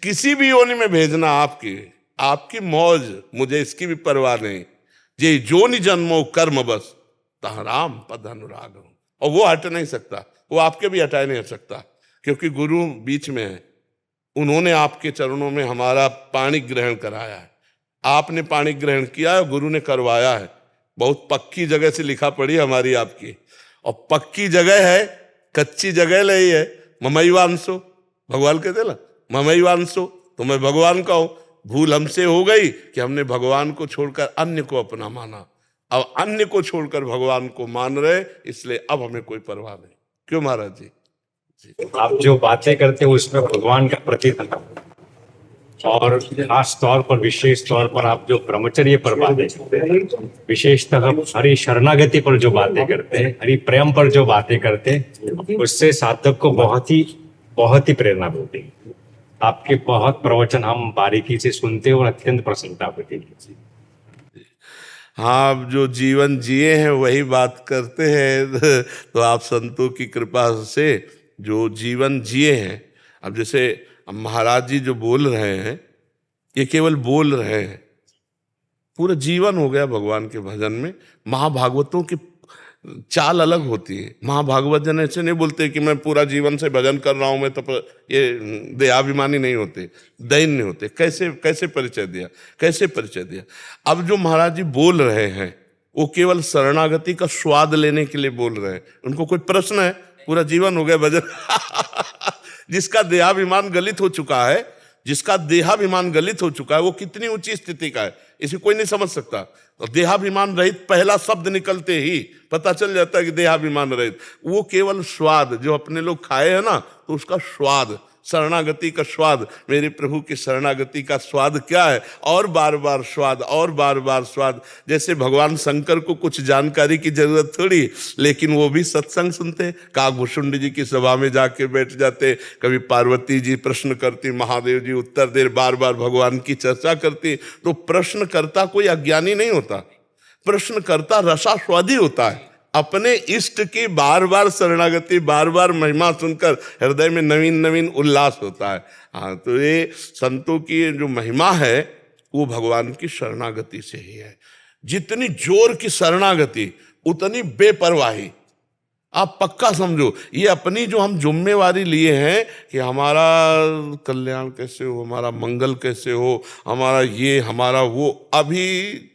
किसी भी योनि में भेजना आपकी मौज, मुझे इसकी भी परवाह नहीं। जे जोनि जन्मो कर्म बस तह राम पद अनुराग। और वो हट नहीं सकता, वो आपके भी हटाए नहीं सकता, क्योंकि गुरु बीच में है। उन्होंने आपके चरणों में हमारा पाणी ग्रहण कराया है, आपने पाणी ग्रहण किया है, गुरु ने करवाया है। बहुत पक्की जगह से लिखा पड़ी हमारी आपकी, और पक्की जगह है, कच्ची जगह नहीं है। ममैवांशो, भगवान कहते ना ममैवांशो, तो मैं भगवान का हूं। भूल हमसे हो गई कि हमने भगवान को छोड़कर अन्य को अपना माना। अब अन्य को छोड़कर भगवान को मान रहे, इसलिए अब हमें कोई परवाह नहीं। क्यों महाराज जी? आप जो बातें करते हैं उसमें भगवान का प्रतिबिंब, और खास तौर पर विशेष तौर पर आप जो ब्रह्मचर्य पर बातें करते हैं, विशेषतः हरि शरणागति पर जो बातें करते हैं, हरि प्रेम पर जो बातें करते हैं, उससे साधक को बहुत ही प्रेरणा मिलती है। आपके बहुत प्रवचन हम बारीकी से सुनते हैं और अत्यंत प्रसन्नता होती है। हाँ, अब जो जीवन जिए हैं वही बात करते हैं। तो आप संतों की कृपा से जो जीवन जिए हैं, अब जैसे अब महाराज जी जो बोल रहे हैं, ये केवल बोल रहे हैं, पूरा जीवन हो गया भगवान के भजन में। महाभागवतों की चाल अलग होती है। महाभागवत जन ऐसे नहीं बोलते कि मैं पूरा जीवन से भजन कर रहा हूं, मैं तो ये देहाभिमानी नहीं होते, दैन्य होते। कैसे परिचय दिया, कैसे परिचय दिया। अब जो महाराज जी बोल रहे हैं वो केवल शरणागति का स्वाद लेने के लिए बोल रहे हैं। उनको कोई प्रश्न है? पूरा जीवन हो गया भजन। जिसका देहाभिमान गलित हो चुका है, जिसका देहाभिमान गलित हो चुका है, वो कितनी ऊंची स्थिति का है इसे कोई नहीं समझ सकता। तो देहाभिमान रहित पहला शब्द निकलते ही पता चल जाता है कि देहाभिमान रहित। वो केवल स्वाद जो अपने लोग खाए हैं ना, तो उसका स्वाद, शरणागति का स्वाद, मेरे प्रभु की शरणागति का स्वाद क्या है? और बार बार स्वाद, और बार बार स्वाद। जैसे भगवान शंकर को कुछ जानकारी की जरूरत थोड़ी, लेकिन वो भी सत्संग सुनते। काकभूषुंड जी की सभा में जाके बैठ जाते, कभी पार्वती जी प्रश्न करती, महादेव जी उत्तर दे, बार बार भगवान की चर्चा करती। तो प्रश्नकर्ता कोई अज्ञानी नहीं होता, प्रश्नकर्ता रसास्वादी होता है। अपने इष्ट की बार बार शरणागति, बार बार महिमा सुनकर हृदय में नवीन नवीन उल्लास होता है। हाँ, तो ये संतों की जो महिमा है वो भगवान की शरणागति से ही है। जितनी जोर की शरणागति उतनी बेपरवाही। आप पक्का समझो, ये अपनी जो हम जिम्मेवारी लिए हैं कि हमारा कल्याण कैसे हो, हमारा मंगल कैसे हो, हमारा ये हमारा वो, अभी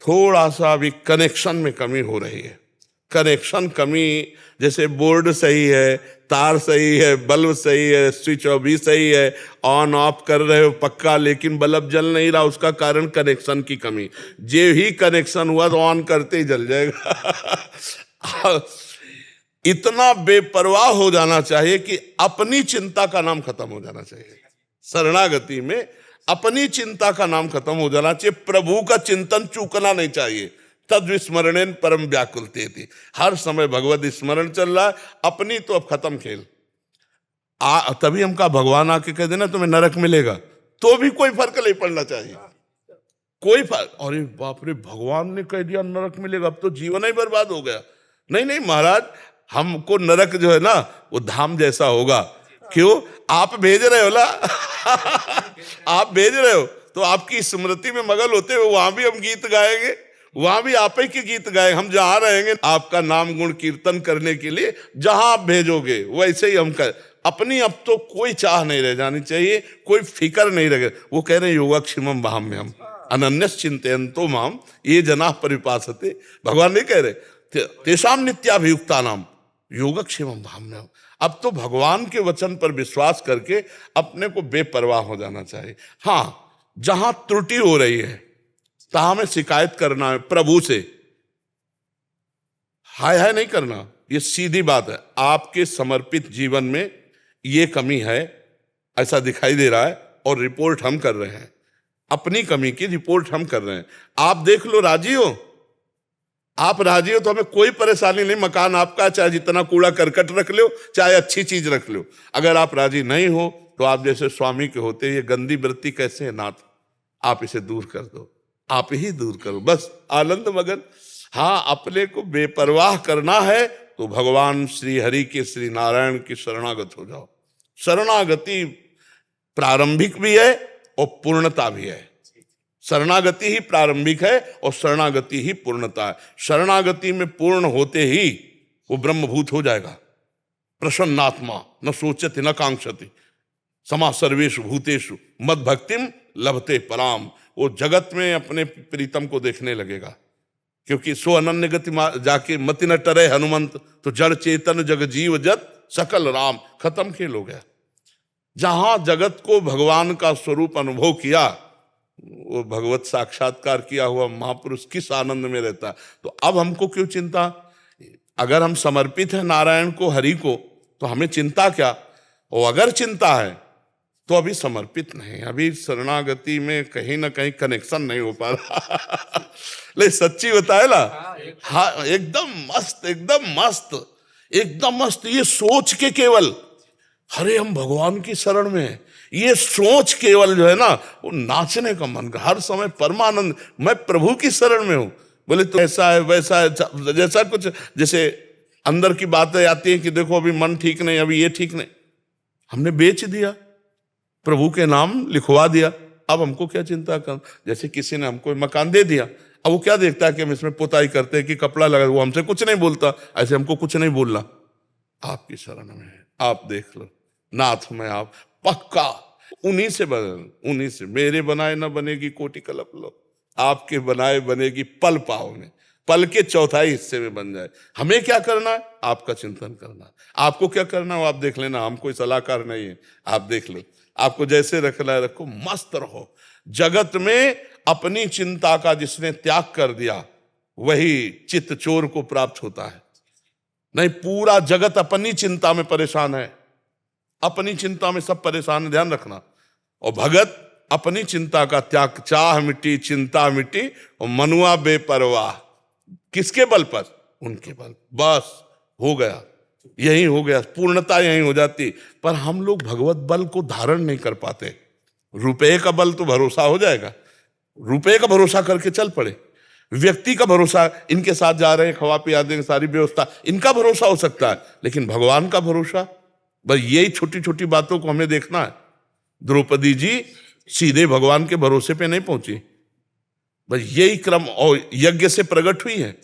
थोड़ा सा अभी कनेक्शन में कमी हो रही है। कनेक्शन कमी, जैसे बोर्ड सही है, तार सही है, बल्ब सही है, स्विच ऑफ भी सही है, ऑन ऑफ कर रहे हो पक्का, लेकिन बल्ब जल नहीं रहा, उसका कारण कनेक्शन की कमी। जे ही कनेक्शन हुआ तो ऑन करते ही जल जाएगा। इतना बेपरवाह हो जाना चाहिए कि अपनी चिंता का नाम खत्म हो जाना चाहिए। शरणागति में अपनी चिंता का नाम खत्म हो जाना चाहिए, प्रभु का चिंतन चूकना नहीं चाहिए। तद विस्मरणेन परम व्याकुलते थी, हर समय भगवत स्मरण चल रहा है, अपनी तो अब खत्म खेल। तभी हम कहा भगवान आके कह देना तुम्हें नरक मिलेगा, तो भी कोई फर्क नहीं पड़ना चाहिए, कोई फर्क। अरे बाप रे, भगवान ने कह दिया नरक मिलेगा, अब तो जीवन ही बर्बाद हो गया। नहीं नहीं महाराज, हमको नरक जो है ना वो धाम जैसा होगा। क्यों? आप भेज रहे हो ना, आप भेज रहे हो, तो आपकी स्मृति में मगन होते हुए वहां भी हम गीत गाएंगे, वहां भी आप ही के गीत गाएंगे। हम जहां रहेंगे आपका नाम गुण कीर्तन करने के लिए, जहां आप भेजोगे वैसे ही हम कर। अपनी अब तो कोई चाह नहीं रह जानी चाहिए, कोई फिक्र नहीं रहे। वो कह रहे योगक्षेमम वहाम्यहम् अनन्यस चिंतयन्तो माम ये जनाः परिपासते। भगवान नहीं कह रहे तेषां नित्याभियुक्तानां योगक्षेमम वहाम्यहम्। अब तो भगवान के वचन पर विश्वास करके अपने को बेपरवाह हो जाना चाहिए। हाँ, जहां त्रुटि हो रही है तहां में शिकायत करना है प्रभु से, हाय हाय नहीं करना। ये सीधी बात है। आपके समर्पित जीवन में ये कमी है, ऐसा दिखाई दे रहा है, और रिपोर्ट हम कर रहे हैं। अपनी कमी की रिपोर्ट हम कर रहे हैं। आप देख लो, राजी हो? आप राजी हो तो हमें कोई परेशानी नहीं। मकान आपका, चाहे जितना कूड़ा करकट रख लो, चाहे अच्छी चीज रख लो। अगर आप राजी नहीं हो तो आप जैसे स्वामी के होते, ये गंदी वृत्ति कैसे है नाथ, आप इसे दूर कर दो, आप ही दूर करो, बस आनंद मगन। हाँ, अपने को बेपरवाह करना है तो भगवान श्री हरि के, श्री नारायण की शरणागत हो जाओ। शरणागति प्रारंभिक भी है और पूर्णता भी है। शरणागति ही प्रारंभिक है और शरणागति ही पूर्णता है। शरणागति में पूर्ण होते ही वो ब्रह्मभूत हो जाएगा। प्रसन्नात्मा न सोचति न कांक्षति समा सर्वेषु भूतेषु मद भक्तिम लभते पराम। वो जगत में अपने प्रीतम को देखने लगेगा, क्योंकि सो अनन्य गति जाके मति न टरे हनुमंत, तो जड़ चेतन जग जीव जत सकल राम। खत्म खेल हो गया। जहां जगत को भगवान का स्वरूप अनुभव किया, वो भगवत साक्षात्कार किया हुआ महापुरुष किस आनंद में रहता। तो अब हमको क्यों चिंता? अगर हम समर्पित हैं नारायण को, हरि को, तो हमें चिंता क्या? और अगर चिंता है तो अभी समर्पित नहीं, अभी शरणागति में कहीं ना कहीं कनेक्शन नहीं हो पा रहा। ले सच्ची बताए ना। हाँ, एकदम मस्त, एकदम मस्त, एकदम मस्त। ये सोच के केवल अरे हम भगवान की शरण में हैं, ये सोच केवल जो है ना, वो नाचने का मन का हर समय परमानंद, मैं प्रभु की शरण में हूं। बोले तो ऐसा है वैसा है, जैसा कुछ जैसे अंदर की बातें आती हैं कि देखो अभी मन ठीक नहीं, अभी ये ठीक नहीं। हमने बेच दिया, प्रभु के नाम लिखवा दिया, अब हमको क्या चिंता कर। जैसे किसी ने हमको मकान दे दिया, अब वो क्या देखता है कि हम इसमें पुताई करते हैं कि कपड़ा लगा, वो हमसे कुछ नहीं बोलता। ऐसे हमको कुछ नहीं बोलना, आपकी शरण में है, आप देख लो नाथ में, आप पक्का उन्हीं से बने, उन्हीं से। मेरे बनाए ना बनेगी कोटि कल्प लो, आपके बनाए बनेगी पल पाव में, पल के चौथाई हिस्से में बन जाए। हमें क्या करना है? आपका चिंतन करना है। आपको क्या करना है आप देख लेना, हम कोई सलाहकार नहीं है, आप देख लो। आपको जैसे रखना है रखो, मस्त रहो। जगत में अपनी चिंता का जिसने त्याग कर दिया वही चित्त चोर को प्राप्त होता है। नहीं, पूरा जगत अपनी चिंता में परेशान है, अपनी चिंता में सब परेशान है, ध्यान रखना। और भगत अपनी चिंता का त्याग, चाह मिट्टी चिंता मिट्टी और मनुआ बेपरवाह। किसके बल पर? उनके बल। बस हो गया, यही हो गया, पूर्णता यही हो जाती। पर हम लोग भगवत बल को धारण नहीं कर पाते। रुपए का बल तो भरोसा हो जाएगा, रुपए का भरोसा करके चल पड़े। व्यक्ति का भरोसा, इनके साथ जा रहे हैं, खवा पिया देंगे, सारी व्यवस्था, इनका भरोसा हो सकता है, लेकिन भगवान का भरोसा, बस यही छोटी छोटी बातों को हमें देखना है। द्रौपदी जी सीधे भगवान के भरोसे पे नहीं पहुंची, बस यही क्रम। और यज्ञ से प्रकट हुई है,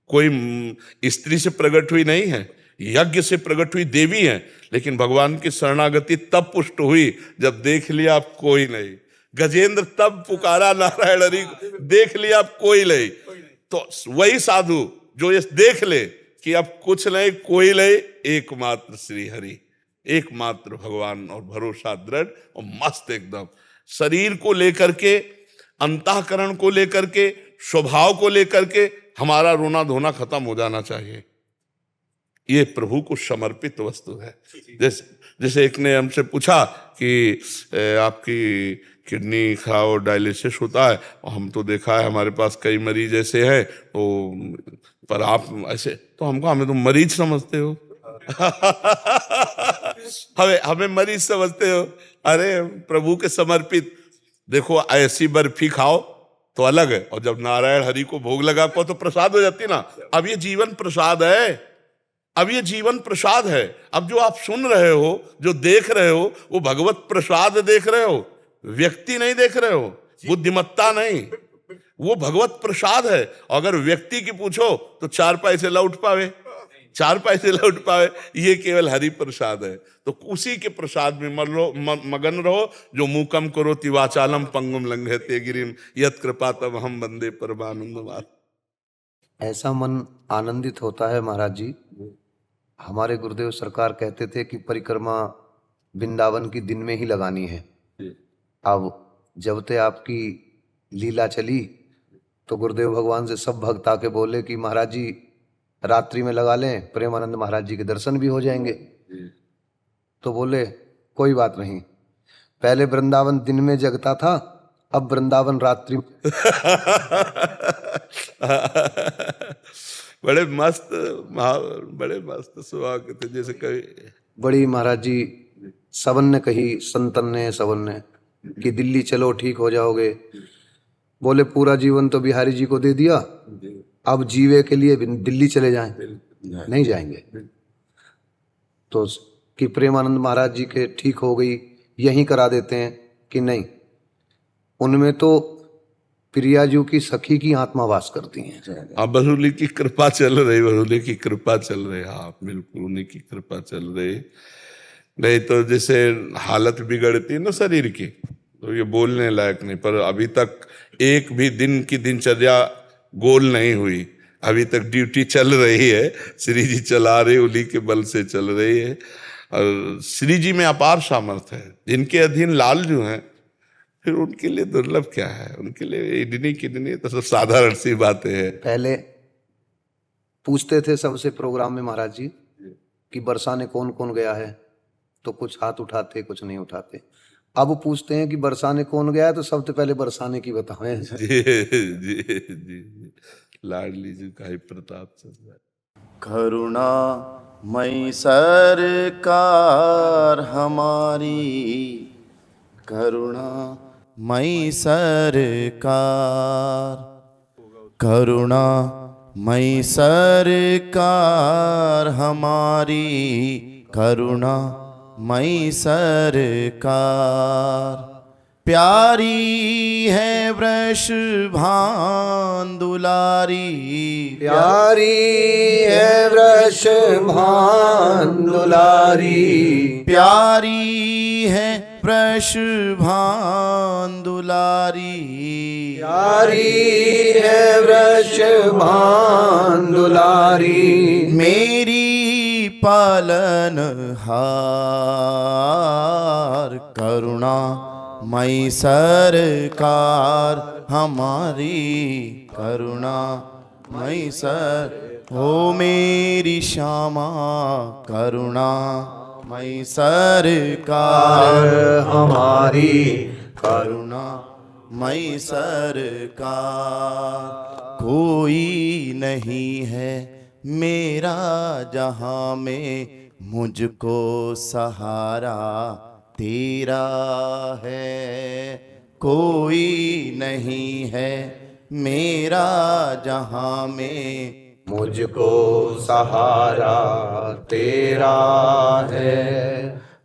कोई स्त्री से प्रकट हुई नहीं है, यज्ञ से प्रकट हुई देवी है। लेकिन भगवान की शरणागति तब पुष्ट हुई जब देख लिया आप कोई नहीं। गजेंद्र तब पुकारा नारायण हरि, देख लिया आप कोई नहीं। तो वही साधु जो ये देख ले कि अब कुछ नहीं, कोई नहीं, एकमात्र श्री हरि, एकमात्र भगवान, और भरोसा दृढ़ और मस्त एकदम। शरीर को लेकर के, अंतःकरण को लेकर के, स्वभाव को लेकर के हमारा रोना धोना खत्म हो जाना चाहिए। ये प्रभु को समर्पित वस्तु है। जैसे एक ने हमसे पूछा कि आपकी किडनी खराब और डायलिसिस होता है, और हम तो देखा है हमारे पास कई मरीज ऐसे हैं, तो पर आप ऐसे, तो हमको, हमें तो मरीज समझते हो। हमें मरीज समझते हो? अरे प्रभु के समर्पित। देखो ऐसी बर्फी खाओ तो अलग है, और जब नारायण हरि को भोग लगा पाओ तो प्रसाद हो जाती ना। अब ये जीवन प्रसाद है, अब ये जीवन प्रसाद है। अब जो आप सुन रहे हो, जो देख रहे हो, वो भगवत प्रसाद देख रहे हो, व्यक्ति नहीं देख रहे हो। बुद्धिमत्ता नहीं, वो भगवत प्रसाद है। अगर व्यक्ति की पूछो तो 4 पैसे लौट पावे, 4 पैसे लौट पावे, ये केवल हरि प्रसाद है। तो उसी के प्रसाद में मगन रहो। जो मूकम करोति वाचालम पंगुम लंघयते गिरिम यत् कृपा तब हम वंदे परमानंदमात। ऐसा मन आनंदित होता है महाराज जी। हमारे गुरुदेव सरकार कहते थे कि परिक्रमा वृंदावन की दिन में ही लगानी है। अब जब ते आपकी लीला चली तो गुरुदेव भगवान से सब भक्त आके बोले कि महाराज जी रात्रि में लगा लें, प्रेमानंद महाराज जी के दर्शन भी हो जाएंगे। तो बोले कोई बात नहीं, पहले वृंदावन दिन में जगता था, अब वृंदावन रात्रि। बड़े मस्त सुहा के थे। जैसे कभी बड़ी महाराज जी सबन ने कही, संतन ने सबन ने, कि दिल्ली चलो ठीक हो जाओगे। बोले पूरा जीवन तो बिहारी जी को दे दिया, अब जीवे के लिए दिल्ली चले जाएं, नहीं जाएंगे। तो कि प्रेमानंद महाराज जी के ठीक हो गई, यहीं करा देते हैं कि नहीं। उनमें तो प्रियाजू की सखी की आत्मा वास करती है। हाँ, बरूली की कृपा चल रही, बरूली की कृपा चल रही। हाँ बिल्कुल, उन्हीं की कृपा चल रही। नहीं तो जैसे हालत बिगड़ती है ना शरीर की, तो ये बोलने लायक नहीं। पर अभी तक एक भी दिन की दिनचर्या गोल नहीं हुई। अभी तक ड्यूटी चल रही है, श्री जी चला रहे, उन्हीं के बल से चल रही है। और श्री जी में अपार सामर्थ्य है। जिनके अधीन लाल जो हैं, फिर उनके लिए दुर्लभ क्या है, उनके लिए इडनी किडनी तो सब साधारण सी बातें हैं। पहले पूछते थे सबसे प्रोग्राम में महाराज जी कि बरसाने कौन कौन गया है, तो कुछ हाथ उठाते कुछ नहीं उठाते। अब पूछते हैं कि बरसाने कौन गया है, तो सबसे पहले बरसाने की बताएं। जी जी जी, लाडली जी का ही प्रताप चल रहा है। करुणा मई सरकार हमारी, करुणा मई सरकार, करुणा मई सरकार हमारी, करुणा मई सरकार। प्यारी है वृषभान दुलारी, प्यारी है वृषभान दुलारी, प्यारी है वृषभान दुलारी, प्यारी है वृषभान दुलारी। मेरी पालनहार, करुणा मई सरकार हमारी, करुणा मई सर। हो मेरी श्यामा, करुणा मई सरकार हमारी, करुणा मई सरकार। कोई नहीं है मेरा जहां में, मुझको सहारा तेरा है। कोई नहीं है मेरा जहां में, मुझको सहारा तेरा है।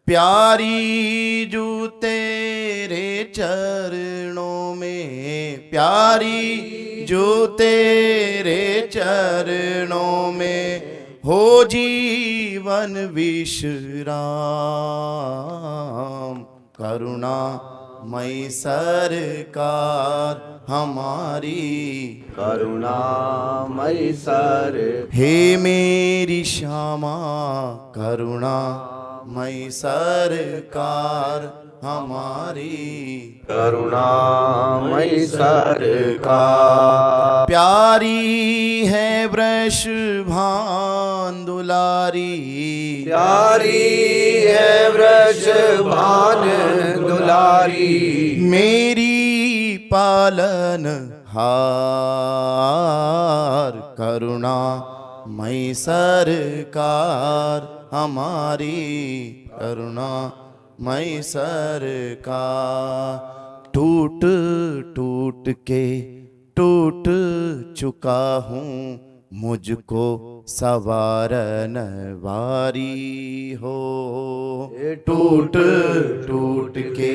प्यारी जो तेरे चरणों में, प्यारी जो तेरे चरणों में, हो जीवन विश्राम। करुणा मई सरकार हमारी, करुणा मई सर। हे मेरी श्यामा, करुणा मई सरकार हमारी, करुणा मई सरकार। प्यारी है वृषभान दुलारी, प्यारी है वृषभान दुलारी। मेरी पालन हार, करुणा मई सरकार हमारी, करुणा मई सरकार। टूट टूट के टूट चुका हूँ, मुझको सवारन वारी हो। टूट टूट के